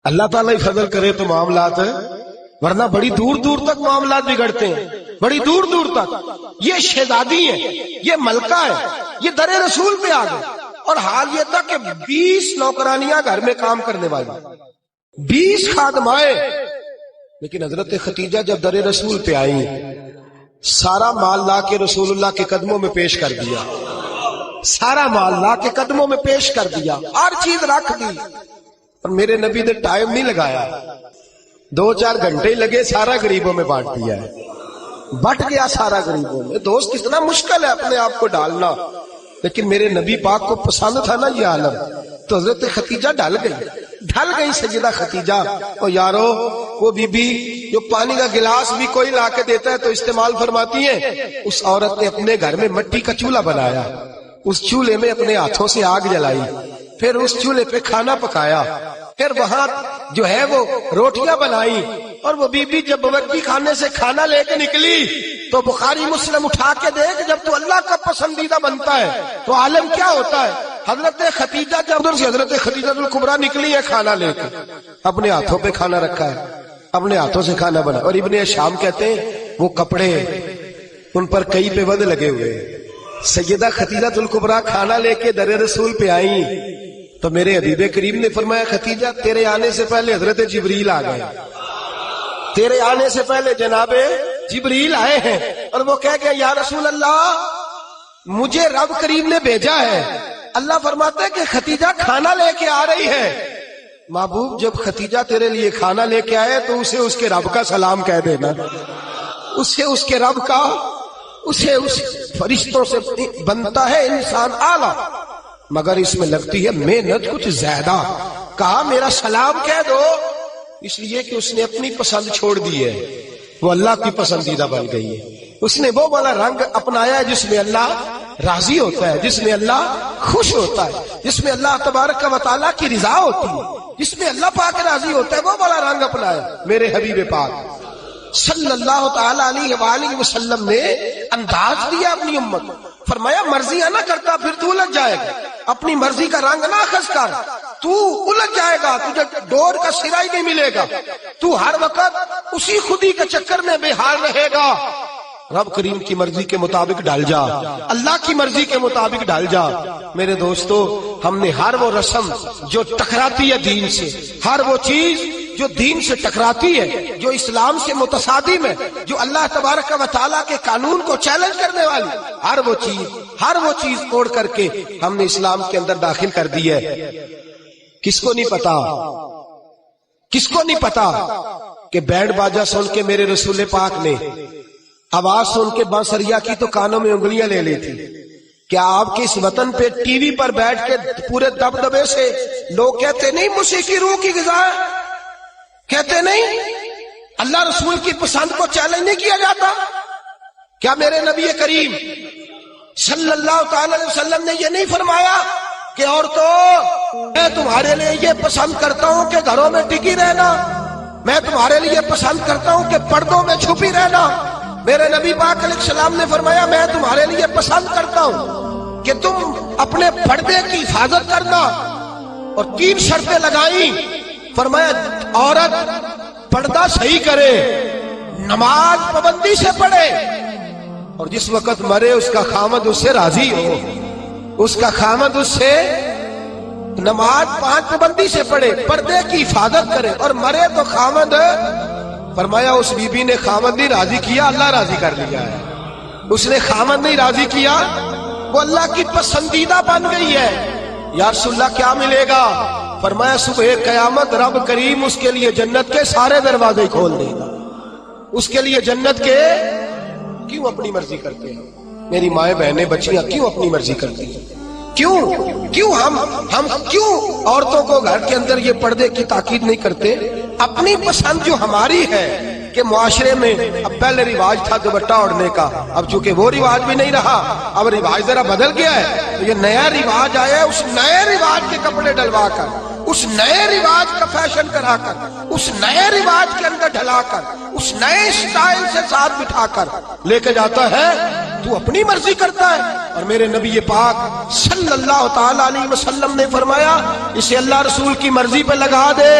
اللہ تعالیٰ ہی فضل کرے تو معاملات ہے، ورنہ بڑی دور دور تک معاملات بگڑتے ہیں، بڑی دور دور تک۔ یہ شہزادی ہے، یہ ملکہ ہے، یہ در رسول پہ آ گئے، اور حال یہ تھا کہ 20 نوکرانیاں گھر میں کام کرنے والی، 20 خادمائیں۔ لیکن حضرت ختیجہ جب در رسول پہ آئی، سارا مال لا کے رسول اللہ کے قدموں میں پیش کر دیا، سارا مال لا کے قدموں میں پیش کر دیا، ہر چیز رکھ دی۔ اور میرے نبی نے ٹائم نہیں لگایا، 2-4 گھنٹے ہی لگے، سارا غریبوں میں بانٹ دیا ہے، بٹ گیا سارا غریبوں میں۔ دوست کتنا مشکل ہے اپنے آپ کو ڈالنا، لیکن میرے نبی پاک کو پسند تھا نا یہ عالم، تو حضرت ختیجہ ڈل گئی سیدہ ختیجہ۔ اور یارو وہ بی بی جو پانی کا گلاس بھی کوئی لا کے دیتا ہے تو استعمال فرماتی ہیں، اس عورت نے اپنے گھر میں مٹی کا چولہا بنایا، اس چولہے میں اپنے ہاتھوں سے آگ جلائی، پھر اس چولہے پہ کھانا پکایا، پھر وہاں جو ہے وہ روٹیاں بنائی، اور وہ بی بی جب بورچی خانے سے کھانا لے کے نکلی تو بخاری مسلم اٹھا کے دیکھ، جب تو اللہ کا پسندیدہ بنتا ہے تو عالم کیا ہوتا ہے۔ حضرت ختیجہ جب ادھر سے حضرت خدیجہ الکبریٰ نکلی ہے کھانا لے کے، اپنے ہاتھوں پہ کھانا رکھا ہے، اپنے ہاتھوں سے کھانا بنا۔ اور ابن شام کہتے ہیں وہ کپڑے ان پر کئی پہ ود لگے ہوئے، سیدہ ختیجہ الکبریٰ کھانا لے کے در رسول پہ آئیں تو میرے حبیب کریم نے فرمایا ختیجہ تیرے آنے سے پہلے حضرت جبریل آ گئے، تیرے آنے سے پہلے جناب جبریل آئے ہیں، اور وہ کہہ گئے یا رسول اللہ مجھے رب کریم نے بھیجا ہے۔ اللہ فرماتا ہے کہ ختیجہ کھانا لے کے آ رہی ہے۔ محبوب جب ختیجہ تیرے لیے کھانا لے کے آئے تو اسے اس کے رب کا سلام کہہ دینا، اسے اس کے رب کا، اسے اس فرشتوں سے بنتا ہے انسان اعلیٰ، مگر اس میں لگتی ہے محنت کچھ زیادہ۔ کہا میرا سلام کہہ دو، اس لیے کہ اس نے اپنی پسند چھوڑ دی ہے، وہ اللہ کی پسندیدہ بن گئی ہے۔ اس نے وہ والا رنگ اپنایا ہے جس میں اللہ راضی ہوتا ہے، جس میں اللہ خوش ہوتا ہے، جس میں اللہ تبارک و تعالیٰ کی رضا ہوتی ہے، جس میں اللہ پاک راضی ہوتا ہے، وہ والا رنگ اپنایا میرے حبیب پاک صلی اللہ تعالی علیہ وآلہ وسلم نے انداز دیا اپنی امت۔ فرمایا مرضی نہ کرتا پھر تو الجھ جائے گا، اپنی مرضی کا رنگ نہ اخذ کر، تو الجھ جائے گا، تجھے ڈور کا سرا ہی نہیں ملے گا، تو ہر وقت اسی خودی کے چکر میں بے حال رہے گا۔ رب کریم کی مرضی کے مطابق ڈال جا، اللہ کی مرضی کے مطابق ڈال جا۔ میرے دوستو ہم نے ہر وہ رسم جو ٹکراتی ہے دین سے، ہر وہ چیز جو دین سے ٹکراتی ہے، جو اسلام سے متصادم ہے، جو اللہ تبارک و تعالیٰ کے قانون کو چیلنج کرنے والی، ہر وہ چیز توڑ کر کے ہم نے اسلام کے اندر داخل کر دی ہے۔ کس کو نہیں پتا، کس کو نہیں پتا کہ بینڈ باجا سن کے میرے رسول پاک نے آواز سن کے بانسریا کی تو کانوں میں انگلیاں لے لی تھی۔ کیا آپ کے اس وطن پہ ٹی وی پر بیٹھ کے پورے دبدبے سے لوگ کہتے نہیں موسیقی روح کی غذا ہے؟ کہتے نہیں اللہ رسول کی پسند کو چیلنج نہیں کیا جاتا؟ کیا میرے نبی کریم صلی اللہ تعالی علیہ وسلم نے یہ نہیں فرمایا کہ عورتوں میں تمہارے لیے یہ پسند کرتا ہوں کہ گھروں میں ٹکی رہنا، میں تمہارے لیے پسند کرتا ہوں کہ پردوں میں چھپی رہنا؟ میرے نبی پاک علیہ السلام نے فرمایا میں تمہارے لیے پسند کرتا ہوں کہ تم اپنے پردے کی حفاظت کرنا، اور 3 شرطیں لگائیں۔ فرمایا عورت پردہ صحیح کرے، نماز پابندی سے پڑھے، اور جس وقت مرے اس کا خامد اس سے راضی ہو، اس کا خامد اس سے نماز 5 پابندی سے پڑھے، پردے کی حفاظت کرے، اور مرے تو خامد، فرمایا اس بی بی نے خامد نہیں راضی کیا، اللہ راضی کر لیا ہے۔ اس نے خامد نہیں راضی کیا، وہ اللہ کی پسندیدہ بن گئی ہے۔ یا رسول اللہ کیا ملے گا؟ فرمایا صبح قیامت رب کریم اس کے لیے جنت کے سارے دروازے کھول دے گا۔ اس کے لیے جنت کے، کیوں اپنی مرضی کرتے ہیں میری مائیں بہنیں بچیاں، کیوں اپنی مرضی کرتی ہیں؟ کیوں ہم کیوں عورتوں کو گھر کے اندر یہ پردے کی تاکید نہیں کرتے؟ اپنی پسند جو ہماری ہے کہ معاشرے میں اب پہلے رواج تھا دوپٹہ اوڑھنے کا، اب چونکہ وہ رواج بھی نہیں رہا، اب رواج ذرا بدل گیا ہے، تو یہ نیا رواج آیا ہے، اس نئے رواج کے کپڑے ڈلوا کر، اس نئے رواج کا فیشن کرا کر، اس نئے رواج کے اندر ڈھلا کر، اس نئے سٹائل سے ساتھ بٹھا کر لے کے جاتا ہے، تو اپنی مرضی کرتا ہے۔ اور میرے نبی پاک صلی اللہ تعالی علیہ وسلم نے فرمایا اسے اللہ رسول کی مرضی پہ لگا دے،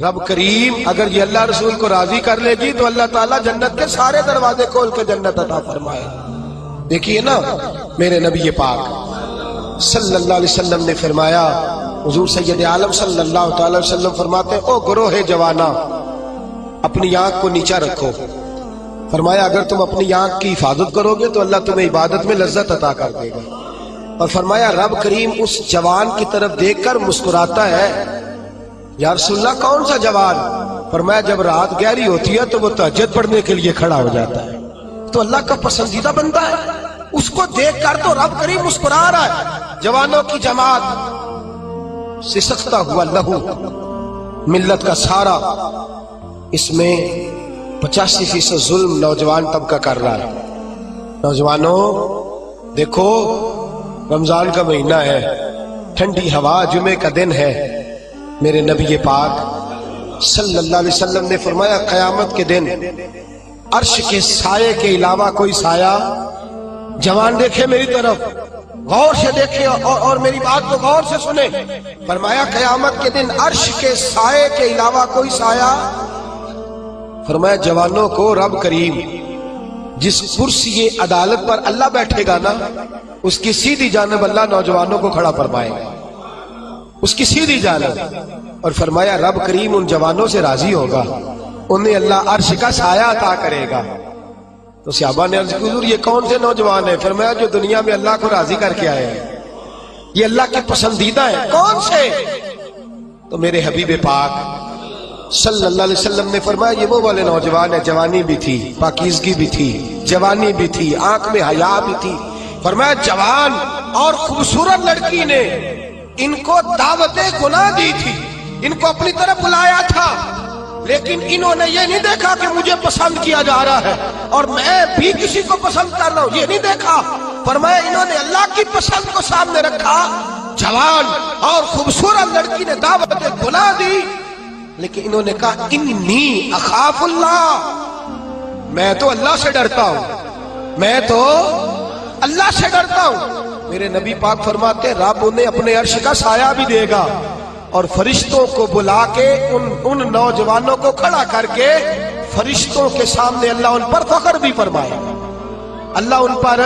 رب کریم اگر یہ اللہ رسول کو راضی کر لے گی تو اللہ تعالیٰ جنت کے سارے دروازے کھول کے جنت عطا فرمائے. دیکھیے نا میرے نبی پاک صلی اللہ علیہ وسلم نے فرمایا، حضور سید عالم صلی اللہ تعالی وسلم فرماتے ہیں، او گروہ جوانا اپنی آنکھ کو نیچا رکھو. فرمایا اگر تم اپنی آنکھ کی حفاظت کرو گے تو اللہ تمہیں عبادت میں لذت عطا کر دے گا. اور فرمایا رب کریم اس جوان کی طرف دیکھ کر مسکراتا ہے. یا رسول اللہ کون سا جوان؟ فرمایا جب رات گہری ہوتی ہے تو وہ تہجد پڑھنے کے لیے کھڑا ہو جاتا ہے. تو اللہ کا پسندیدہ بندہ ہے، اس کو دیکھ کر تو رب کریم مسکرا رہا ہے. جوانوں کی جماعت سسکتا ہوا لہو ملت کا سارا، اس میں 85% ظلم نوجوان طبقہ کر رہا ہے. نوجوانوں دیکھو رمضان کا مہینہ ہے، ٹھنڈی ہوا، جمعے کا دن ہے. میرے نبی پاک صلی اللہ علیہ وسلم نے فرمایا قیامت کے دن عرش کے سائے کے علاوہ کوئی سایہ، جوان دیکھے میری طرف غور سے دیکھے اور میری بات کو غور سے سنے. فرمایا قیامت کے دن عرش کے سائے کے علاوہ کوئی سایہ. فرمایا جوانوں کو رب کریم جس کرسی عدالت پر اللہ بیٹھے گا نا، اس کی سیدھی جانب اللہ نوجوانوں کو کھڑا فرمائے گا، اس کی سیدھی جانب. اور فرمایا رب کریم ان جوانوں سے راضی ہوگا، انہیں اللہ عرش کا سایہ عطا کرے گا. تو صحابہ نے عرض کی حضور یہ کون سے نوجوان ہیں؟ فرمایا جو دنیا میں اللہ کو راضی کر کے آئے ہیں، یہ اللہ کے پسندیدہ ہیں. کون سے؟ تو میرے حبیب پاک صلی اللہ علیہ وسلم نے فرمایا یہ وہ والے نوجوان ہیں، جوانی بھی تھی، پاکیزگی بھی تھی، جوانی بھی تھی، آنکھ میں حیا بھی تھی. فرمایا جوان اور خوبصورت لڑکی نے ان کو دعوت گناہ دی تھی، ان کو اپنی طرف بلایا تھا، لیکن انہوں نے یہ نہیں دیکھا کہ مجھے پسند کیا جا رہا ہے اور میں بھی کسی کو پسند کر رہا ہوں، یہ نہیں دیکھا. فرمایا انہوں نے اللہ کی پسند کو سامنے رکھا. جوان اور خوبصورت لڑکی نے دعوت گناہ دی، لیکن انہوں نے کہا انی اخاف اللہ، میں تو اللہ سے ڈرتا ہوں، میں تو اللہ سے ڈرتا ہوں. میرے نبی پاک فرماتے ہیں رب انہیں اپنے عرش کا سایہ بھی دے گا اور فرشتوں کو بلا کے ان نوجوانوں کو کھڑا کر کے فرشتوں کے سامنے اللہ ان پر فخر بھی فرمائے گا. اللہ ان پر،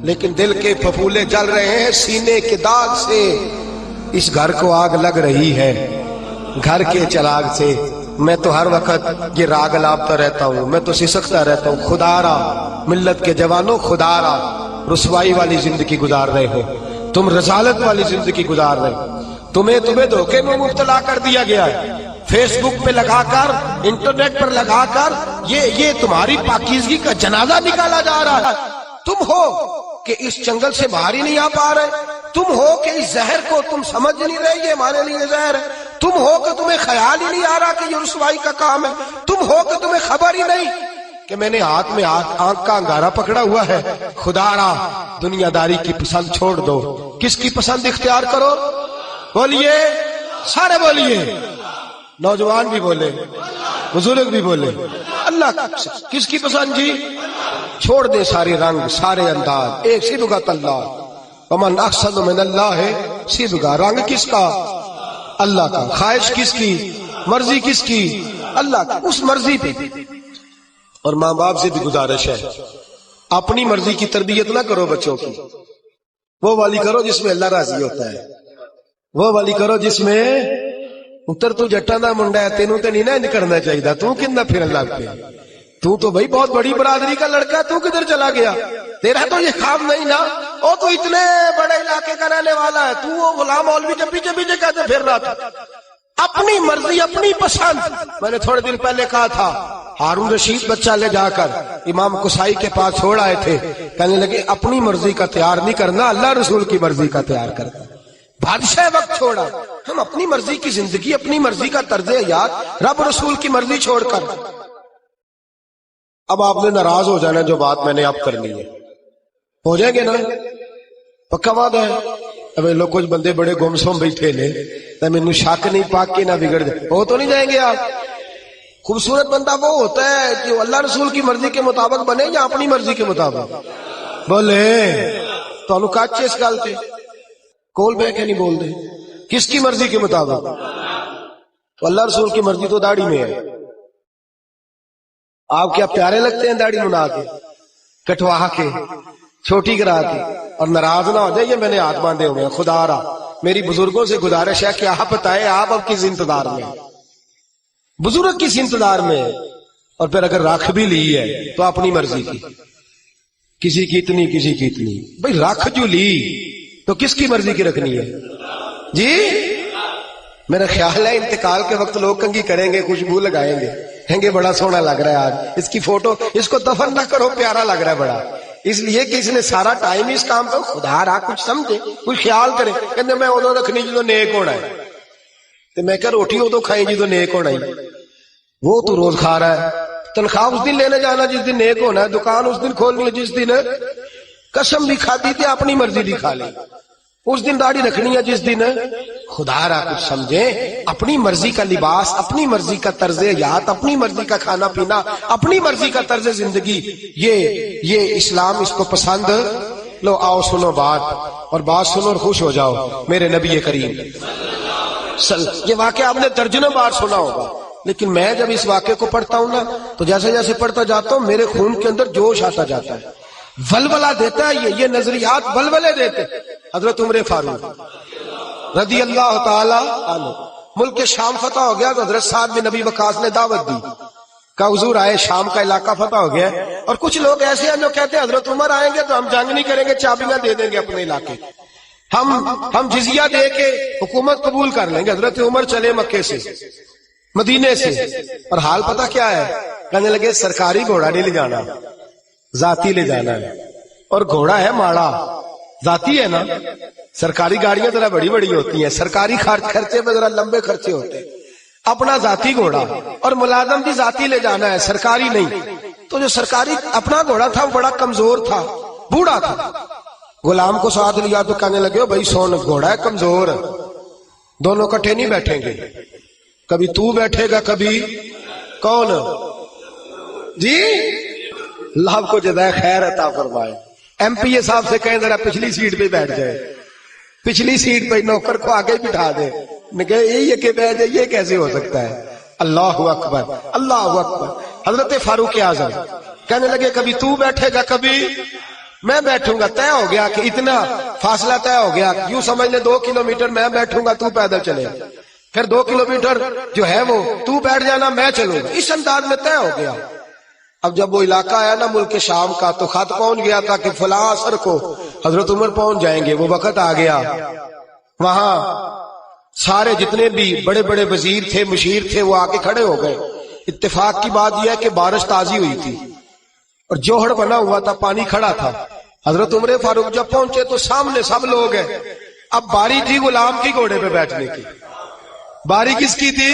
لیکن دل کے پھپھولے جل رہے ہیں سینے کے داغ سے. اس گھر کو آگ لگ رہی ہے گھر کے چراغ سے. میں تو ہر وقت یہ راگ لابتا رہتا ہوں، میں تو سسکتا رہتا ہوں. خدا را ملت کے جوانوں، خدا را رسوائی والی زندگی گزار رہے ہو، تم رسالت والی زندگی گزار رہے ہو. تمہیں دھوکے میں مبتلا کر دیا گیا ہے، فیس بک پہ لگا کر، انٹرنیٹ پر لگا کر یہ تمہاری پاکیزگی کا جنازہ نکالا جا رہا ہے. تم ہو کہ اس جنگل سے باہر ہی نہیں آ پا رہے، تم ہو کہ اس زہر کو تم سمجھ نہیں رہے یہ ہمارے لیے زہر ہے، تم ہو کہ تمہیں خیال ہی نہیں آ رہا کہ یہ رسوائی کا کام ہے، تم ہو کہ تمہیں خبر ہی نہیں کہ میں نے ہاتھ میں آنکھ کا انگارہ پکڑا ہوا ہے. خدا را دنیا داری کی پسند چھوڑ دو، کس کی پسند اختیار کرو؟ بولیے، سارے بولیے، نوجوان بھی بولے، بزرگ بھی بولے. اللہ کس کی پسند جی؟ چھوڑ دے سارے رنگ سارے انداز، ایک صبغۃ اللہ ومن احسن من اللہ صبغہ. رنگ کس کا؟ اللہ کا. خواہش کس کی؟ مرضی کس کی؟ اللہ کی. اس مرضی پہ. اور ماں باپ سے بھی گزارش ہے اپنی مرضی کی تربیت نہ کرو بچوں کی، وہ والی کرو جس میں اللہ راضی ہوتا ہے، وہ والی کرو جس میں اتر تو جٹا دا منڈا ہے، تینوں تے نہیں نہ کرنا چاہیے، تو کتنا پھر اللہ پہ، تو بھائی بہت بڑی برادری کا لڑکا ہے، تو کدھر چلا گیا؟ تیرا تو یہ کام نہیں نا، وہ تو اتنے بڑے علاقے کا رہنے والا ہے، تو وہ غلام مولوی کے پیچھے پیچھے کہتے پھر رہا تھا. اپنی مرضی اپنی پسند. میں نے تھوڑے دن پہلے کہا تھا ہارون رشید بچہ لے جا کر امام قصائی کے پاس چھوڑ آئے تھے، کہنے لگے اپنی مرضی کا تیار نہیں کرنا، اللہ رسول کی مرضی کا تیار کرنا. بادشاہ وقت چھوڑا، ہم اپنی مرضی کی زندگی، اپنی مرضی کا طرز حیات رب رسول کی مرضی چھوڑ کر. اب آپ نے ناراض ہو جانا جو بات میں نے اب کرنی ہے، ہو جائیں گے نا؟ پکا وعدہ ہے. اب لوگ کچھ بندے بڑے گمسم بیٹھے نے، مینوں شک نہیں پاک کے نہ بگڑ جائے، ہو تو نہیں جائیں گے آپ؟ خوبصورت بندہ وہ ہوتا ہے جو اللہ رسول کی مرضی کے مطابق بنے یا اپنی مرضی کے مطابق بولے. تو کچھ اس گل سے کول بہ کے نہیں بول دے، کس کی مرضی کے مطابق؟ تو اللہ رسول کی مرضی تو داڑھی میں ہے. آپ کیا پیارے لگتے ہیں داڑھی منا کے, کٹوا کے, چھوٹی کرا کے, اور ناراض نہ ہو جائے یہ میں نے ہاتھ باندھے ہوئے ہیں. خدا را میری بزرگوں سے گزارش ہے کہ آپ بتائیں آپ اب کس انتظار میں, بزرگ کس انتظار میں. اور پھر اگر رکھ بھی لی ہے تو اپنی مرضی کی, کسی کی اتنی کسی کی اتنی. بھئی رکھ جو لی تو کس کی مرضی کی رکھنی ہے جی؟ میرا خیال ہے انتقال کے وقت لوگ کنگھی کریں گے, خوشبو لگائیں گے, کہیں گے بڑا سونا لگ رہا ہے آج, اس کی فوٹو, اس کو دفن نہ کرو, پیارا لگ رہا ہے بڑا. اس لیے کہ اس نے سارا ٹائم اس کام پہ, خدا را کچھ سمجھے, کچھ خیال کرے. کہتے میں ادو رکھنی جدو نیک ہونا ہے. تو میں کہ روٹی ادو کھائی جدو نیک ہونا ہے. وہ تو روز کھا رہا ہے. تنخواہ اس دن لینے جانا جس دن نیک ہونا ہے, دکان اس دن کھولنی ہے جس دن قسم بھی کھاتی تھی, اپنی مرضی بھی کھا لی. اس دن داڑھی رکھنی ہے جس دن, خدا را کچھ سمجھیں. اپنی مرضی کا لباس, اپنی مرضی کا طرز حیات, اپنی مرضی کا کھانا پینا, اپنی مرضی کا طرز زندگی, یہ اسلام اس کو پسند. لو آؤ سنو بات, اور بات سنو اور خوش ہو جاؤ. میرے نبی کریم یہ واقعہ آپ نے درجنوں بار سنا ہوگا, لیکن میں جب اس واقعے کو پڑھتا ہوں نا تو جیسے جیسے پڑھتا جاتا ہوں میرے خون کے اندر جوش آتا جاتا ہے, ولولہ دیتا ہے. یہ نظریات ولولے دیتے. حضرت عمر فاروق رضی اللہ تعالی عنہ, ملک شام فتح ہو گیا تو حضرت سعد بن نبی وقاص نے دعوت دی کہ حضور آئے, شام کا علاقہ فتح ہو گیا. اور کچھ لوگ ایسے ہیں جو کہتے ہیں حضرت عمر آئیں گے تو ہم جنگ نہیں کریں گے, چابیاں دے دیں گے اپنے علاقے, ہم جزیہ دے کے حکومت قبول کر لیں گے. حضرت عمر چلے مکے سے, مدینے سے, اور حال پتہ کیا ہے, کہنے لگے سرکاری گھوڑا نہیں لے جانا, ذاتی لے جانا ہے. اور گھوڑا ہے ماڑا, ذاتی ہے نا. سرکاری گاڑیاں ذرا بڑی بڑی ہوتی ہیں, سرکاری خرچے میں ذرا لمبے خرچے ہوتے ہیں. اپنا ذاتی گھوڑا, اور ملازم بھی ذاتی لے جانا ہے, سرکاری نہیں. تو جو سرکاری اپنا گھوڑا تھا وہ بڑا کمزور تھا, بوڑھا تھا. غلام کو ساتھ لیا تو کہنے لگے بھائی سون, گھوڑا ہے کمزور, دونوں کٹھے نہیں بیٹھیں گے, کبھی تو بیٹھے گا کبھی کون جی. اللہ کو جزائے خیر عطا فرمائے. ایم پی اے صاحب سے کہیں ذرا پچھلی سیٹ پہ بیٹھ جائے, پچھلی سیٹ پہ نوکر کو آگے بٹھا دے. میں کہ یہ کہ بیٹھ جائے, یہ کیسے ہو سکتا ہے؟ اللہ اکبر, اللہ اکبر. حضرت فاروق اعظم کہنے لگے کبھی تو بیٹھے گا کبھی میں بیٹھوں گا. طے ہو گیا کہ اتنا فاصلہ طے ہو گیا, یوں سمجھ لے 2 کلومیٹر میں بیٹھوں گا, تو پیدل چلے, پھر 2 کلومیٹر جو ہے وہ تو بیٹھ جانا, میں چلوں گا. اس انداز میں طے ہو گیا. اب جب وہ علاقہ آیا نا ملک شام کا, تو خط پہنچ گیا تھا کہ فلاں عصر کو حضرت عمر پہنچ جائیں گے. وہ وقت آ گیا. وہاں سارے جتنے بھی بڑے بڑے وزیر تھے, مشیر تھے, وہ آ کے کھڑے ہو گئے. اتفاق کی بات یہ ہے کہ بارش تازی ہوئی تھی اور جوہر بنا ہوا تھا, پانی کھڑا تھا. حضرت عمر فاروق جب پہنچے تو سامنے سب لوگ ہیں. اب باری تھی غلام کی گھوڑے پہ بیٹھنے کی. باری کس کی تھی؟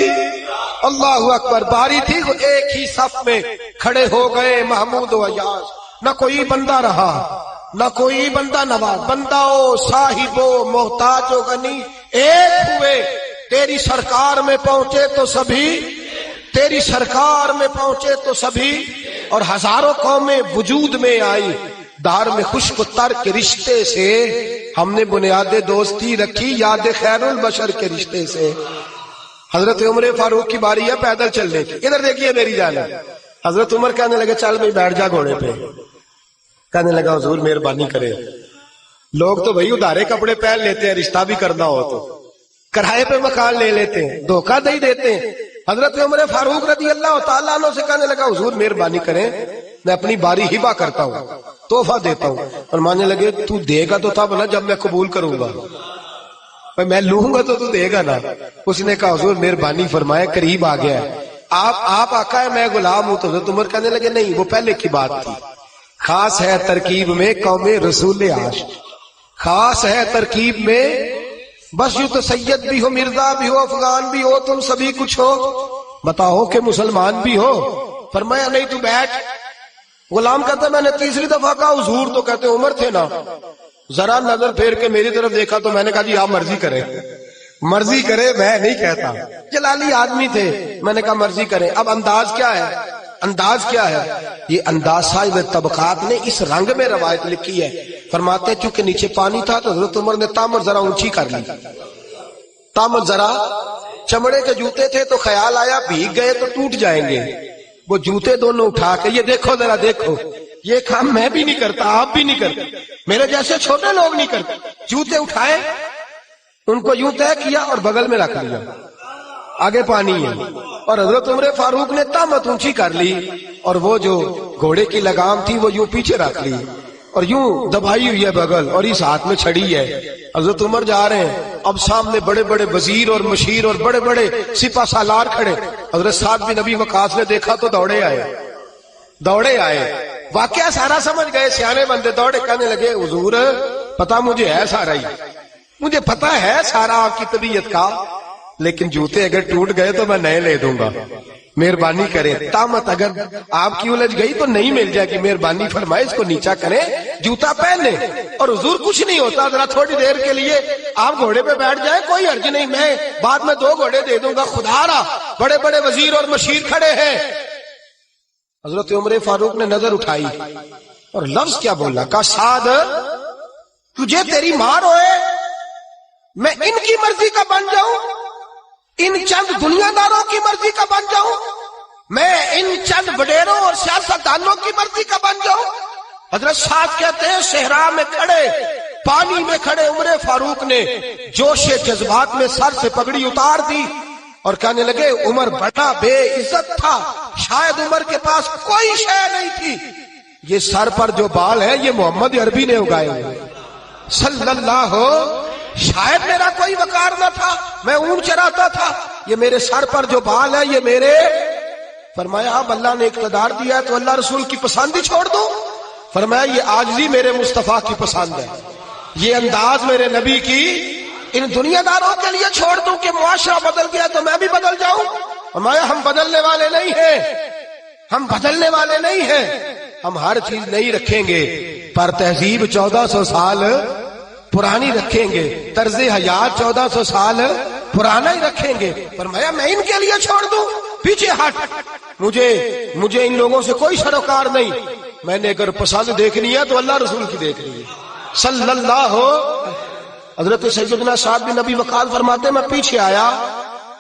اللہ اکبر. باری تھی, ایک ہی صف میں کھڑے ہو گئے محمود و ایاز. نہ کوئی بندہ رہا, نہ کوئی بندہ نواز. بندہ او صاحب و محتاج و غنی ایک ہوئے. تیری سرکار میں پہنچے تو سبھی, تیری سرکار میں پہنچے تو سبھی. اور ہزاروں قومیں وجود میں آئی, دار میں خشک و تر کے رشتے سے ہم نے بنیاد دوستی رکھی, یاد خیر البشر کے رشتے سے. حضرت عمر فاروق کی باری ہے پیدل چلنے کی. ادھر دیکھیے میری جان. حضرت عمر کہنے لگے چل بھائی بیٹھ جا گھوڑے پہ. کہنے لگا حضور مہربانی کرے, لوگ تو بھائی ادھارے کپڑے پہن لیتے ہیں, رشتہ بھی کرنا ہو تو کرائے پہ مکان لے لیتے ہیں, دھوکہ دے دیتے ہیں. حضرت عمر فاروق رضی اللہ تعالیٰ عنہ سے کہنے لگا حضور مہربانی کریں, میں اپنی باری ہبہ کرتا ہوں, تحفہ دیتا ہوں. اور ماننے لگے تو دے گا تو تب نا جب میں قبول کروں گا, میں لوں گا تو دے گا نا. اس نے کہا حضور مہربانی فرمائے, قریب آ گیا ہے, آپ آقا ہے میں غلام ہوں. تو حضرت عمر کہنے لگے نہیں, وہ پہلے کی بات تھی. خاص ہے ترکیب میں قوم رسول عاشق, خاص ہے ترکیب میں. بس یوں تو سید بھی ہو, مرزا بھی ہو, افغان بھی ہو, تم سبھی کچھ ہو, بتاؤ کہ مسلمان بھی ہو. فرمایا نہیں تو بیٹھ. غلام کہتا میں نے تیسری دفعہ کہا حضور, تو کہتے عمر تھے نا, ذرا نظر پھیر کے میری طرف دیکھا تو میں نے کہا جی آپ مرضی کریں, مرضی کرے, میں نہیں کہتا. جلالی آدمی تھے, میں نے کہا مرضی کریں. اب انداز کیا ہے, انداز کیا ہے؟ یہ انداز صاحب طبقات نے اس رنگ میں روایت لکھی ہے. فرماتے چونکہ نیچے پانی تھا تو حضرت عمر نے تامر ذرا اونچی کر لی, تامر ذرا چمڑے کے جوتے تھے تو خیال آیا بھیگ گئے تو ٹوٹ جائیں گے، وہ جوتے دونوں اٹھا کے یہ دیکھو ذرا دیکھو، یہ کام میں بھی نہیں کرتا، آپ بھی نہیں کرتے، میرے جیسے چھوٹے لوگ نہیں کرتے، جوتے اٹھائے، ان کو یوں طے کیا اور بغل میں رکھ لیا، آگے پانی ہے، اور حضرت عمر فاروق نے طامت اونچی کر لی اور وہ جو گھوڑے کی لگام تھی وہ یوں پیچھے رکھ لی اور یوں دبائی ہوئی ہے بغل، اور اس ہاتھ میں چھڑی ہے۔ حضرت عمر جا رہے ہیں، اب سامنے بڑے بڑے وزیر اور مشیر اور بڑے بڑے سپہ سالار کھڑے، حضرت سعد بن ابی وقاص نے دیکھا تو دوڑے آئے، واقعہ سارا سمجھ گئے، سیانے بندے دوڑے، کہنے لگے حضور پتا مجھے ہے سارا ہی، مجھے پتا ہے سارا آپ کی طبیعت کا، لیکن جوتے اگر ٹوٹ گئے تو میں نئے لے دوں گا، مہربانی کریں، طامت اگر آپ کی الجھ گئی تو نہیں مل جائے گی، مہربانی فرمائے اس کو نیچا کریں، جوتا پہنے، اور حضور کچھ نہیں ہوتا، ذرا تھوڑی دیر کے لیے آپ گھوڑے پہ بیٹھ جائیں، کوئی حرج نہیں، میں بعد میں 2 گھوڑے دے دوں گا، خدا را بڑے بڑے وزیر اور مشیر کھڑے ہیں۔ حضرت عمر فاروق نے نظر اٹھائی اور لفظ کیا بولا، کہا سعد تجھے تیری مار ہوئے میں ان کی مرضی کا بن جاؤں، ان چند دنیا داروں کی مرضی کا بن جاؤں، میں ان چند وڈیروں اور سیاستدانوں کی مرضی کا بن جاؤں؟ حضرت سعد کہتے ہیں صحرا میں کھڑے، پانی میں کھڑے عمر فاروق نے جوش جذبات میں سر سے پگڑی اتار دی اور کہنے لگے عمر بڑا بے عزت تھا، شاید عمر کے پاس کوئی شے نہیں تھی، یہ سر پر جو بال ہے یہ محمد عربی نے اگائے ہوئے صلی اللہ، شاید میرا کوئی وقار نہ تھا، میں اونٹ چراتا تھا، یہ میرے سر پر جو بال ہے یہ میرے، فرمایا اب اللہ نے اقتدار دیا ہے تو اللہ رسول کی پسند ہی چھوڑ دو؟ فرمایا یہ عاجزی میرے مصطفیٰ کی پسند ہے، یہ انداز میرے نبی کی، ان دنیا داروں کے لیے چھوڑ دوں کہ معاشرہ بدل گیا تو میں بھی بدل جاؤں؟ فرمایا ہم بدلنے والے نہیں ہیں، ہم بدلنے والے نہیں ہیں، ہم ہر چیز نہیں رکھیں گے پر تہذیب 1400 سال پرانی رکھیں گے، طرز حیات 1400 سال پرانا ہی رکھیں گے۔ فرمایا میں ان کے لیے چھوڑ دوں؟ پیچھے ہٹ، مجھے ان لوگوں سے کوئی سروکار نہیں، میں نے اگر پسند دیکھنی ہے تو اللہ رسول کی دیکھنی ہے صلی اللہ۔ حضرت سیدنا سعد بن ابی وقاص فرماتے میں پیچھے آیا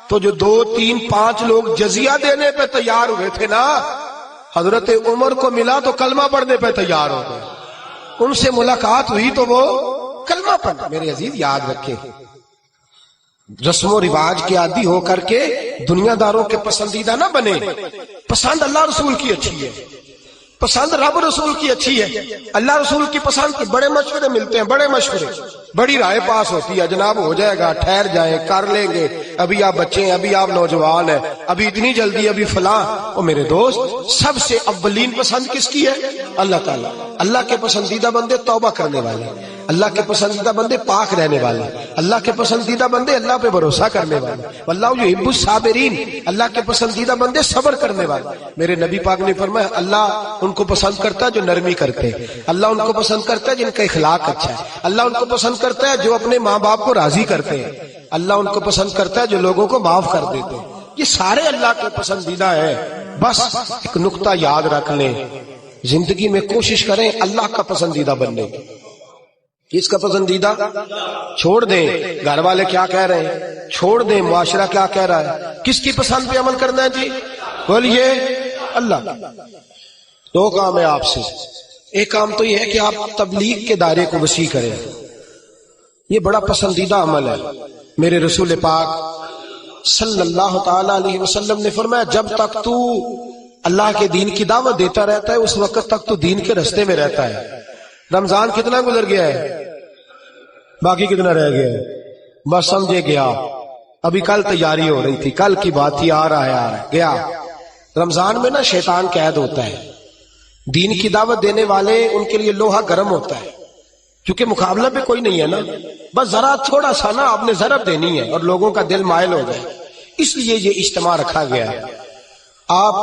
تو جو 2 3 5 لوگ جزیہ دینے پہ تیار ہوئے تھے نا، حضرت عمر کو ملا تو کلمہ پڑھنے پہ تیار ہو گئے، ان سے ملاقات ہوئی تو وہ کلمہ پڑھنا۔ میرے عزیز یاد رکھے، رسم و رواج کے عادی ہو کر کے دنیا داروں کے پسندیدہ نہ بنے، پسند اللہ رسول کی اچھی ہے، پسند رب رسول کی اچھی ہے، اللہ رسول کی پسند کے بڑے مشورے ملتے ہیں، بڑے مشورے، بڑی رائے پاس ہوتی ہے، جناب ہو جائے گا، ٹھہر جائیں، کر لیں گے، ابھی آپ بچے ہیں، ابھی آپ نوجوان ہیں، ابھی اتنی جلدی، ابھی فلاں۔ اور میرے دوست سب سے اولین پسند کس کی ہے؟ اللہ تعالیٰ۔ اللہ کے پسندیدہ بندے توبہ کرنے والے، اللہ کے پسندیدہ بندے پاک رہنے والے، اللہ کے پسندیدہ بندے اللہ پہ بھروسہ کرنے والے، واللہ یحب الصابرین، اللہ کے پسندیدہ بندے صبر کرنے والے۔ میرے نبی پاک نے فرمایا اللہ ان کو پسند کرتا ہے جو نرمی کرتے ہیں، اللہ ان کو پسند کرتا ہے جن کا اخلاق اچھا ہے، اللہ ان کو پسند کرتا ہے جو اپنے ماں باپ کو راضی کرتے ہیں، اللہ ان کو پسند کرتا ہے جو لوگوں کو معاف کر دیتے ہیں۔ یہ سارے اللہ کے پسندیدہ ہیں۔ بس ایک نقطہ یاد رکھ لیں، زندگی میں کوشش کریں اللہ کا پسندیدہ بننے کی۔ کس کا پسندیدہ؟ چھوڑ دیں گھر والے کیا کہہ رہے ہیں، چھوڑ دیں معاشرہ کیا کہہ رہا ہے، کس کی پسند پہ عمل کرنا ہے جی؟ بولیے اللہ۔ 2 کام ہے آپ سے، ایک کام تو یہ ہے کہ آپ تبلیغ کے دائرے کو وسیع کریں، یہ بڑا پسندیدہ عمل ہے۔ میرے رسول پاک صلی اللہ تعالی علیہ وسلم نے فرمایا جب تک تو اللہ کے دین کی دعوت دیتا رہتا ہے اس وقت تک تو دین کے رستے میں رہتا ہے۔ رمضان کتنا گزر گیا ہے، باقی کتنا رہ گیا ہے؟ بس سمجھے گیا، ابھی کل تیاری ہو رہی تھی، کل کی بات تھی، آ رہا ہے گیا۔ رمضان میں نا شیطان قید ہوتا ہے، دین کی دعوت دینے والے ان کے لیے لوہا گرم ہوتا ہے، کیونکہ مقابلہ پہ کوئی نہیں ہے نا، بس ذرا تھوڑا سا نا آپ نے ضرب دینی ہے اور لوگوں کا دل مائل ہو جائے، اس لیے یہ اجتماع رکھا گیا ہے۔ آپ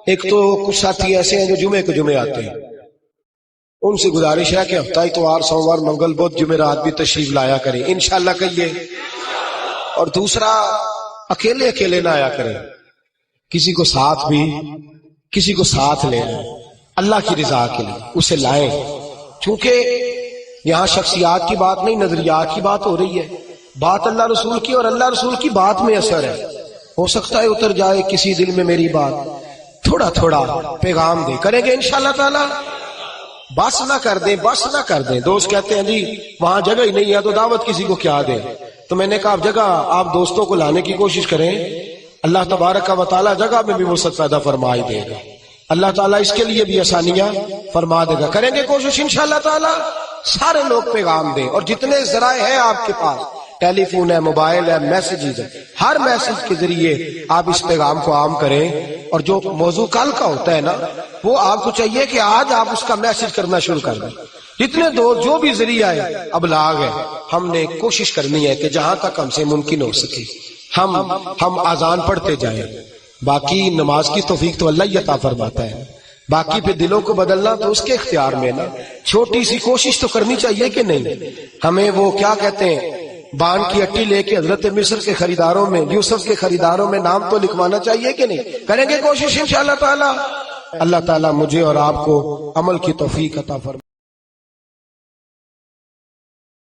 ایک تو کچھ ساتھی ایسے ہیں جو جمعے کو جمعے آتے ہیں، ان سے گزارش ہے کہ ہفتہ اتوار سوموار منگل بدھ جمعرات بھی تشریف لایا کریں انشاءاللہ کہیے، اور دوسرا اکیلے اکیلے نہ آیا کریں، کسی کو ساتھ بھی، کسی کو ساتھ لے لیں اللہ کی رضا کے لیے، اسے لائیں، چونکہ یہاں شخصیات کی بات نہیں نظریات کی بات ہو رہی ہے۔ بات اللہ رسول کی اور اللہ رسول کی بات میں اثر ہے. ہو سکتا ہے اتر جائے کسی دل میں میری بات, تھوڑا تھوڑا پیغام دے, کریں گے انشاءاللہ تعالی. بس نہ کر دیں, بس نہ کر دیں. دوست کہتے ہیں جی وہاں جگہ ہی نہیں ہے تو دعوت کسی کو کیا دیں. تو میں نے کہا جگہ آپ دوستوں کو لانے کی کوشش کریں, اللہ تبارک و تعالی جگہ میں بھی وسعت پیدا فرما دے گا. اللہ تعالیٰ اس کے لیے بھی آسانیاں فرما دے گا. کریں گے کوشش انشاءاللہ تعالی. سارے لوگ پیغام دیں, اور جتنے ذرائع ہیں آپ کے پاس, ٹیلی فون ہے, موبائل ہے, میسیجز ہے, ہر میسیج کے ذریعے آپ اس پیغام کو عام کریں. اور جو موضوع کل کا ہوتا ہے نا, وہ آپ کو چاہیے کہ آج آپ اس کا میسیج کرنا شروع کر دیں. جتنے جو بھی ذریعہ ہے ابلاغ ہے, ہم نے کوشش کرنی ہے کہ جہاں تک ہم سے ممکن ہو سکے ہم آذان پڑھتے جائیں. باقی نماز کی توفیق تو اللہ ہی عطا فرماتا ہے, باقی پہ دلوں کو بدلنا تو اس کے اختیار میں نا. چھوٹی سی کوشش تو کرنی چاہیے کہ نہیں. ہمیں وہ کیا کہتے ہیں, بان کی اٹی لے کے حضرت مصر کے خریداروں میں, یوسف کے خریداروں میں نام تو لکھوانا چاہیے کہ نہیں. کریں گے کوشش انشاءاللہ تعالی. اللہ تعالیٰ مجھے اور آپ کو عمل کی توفیق عطا فرمائے.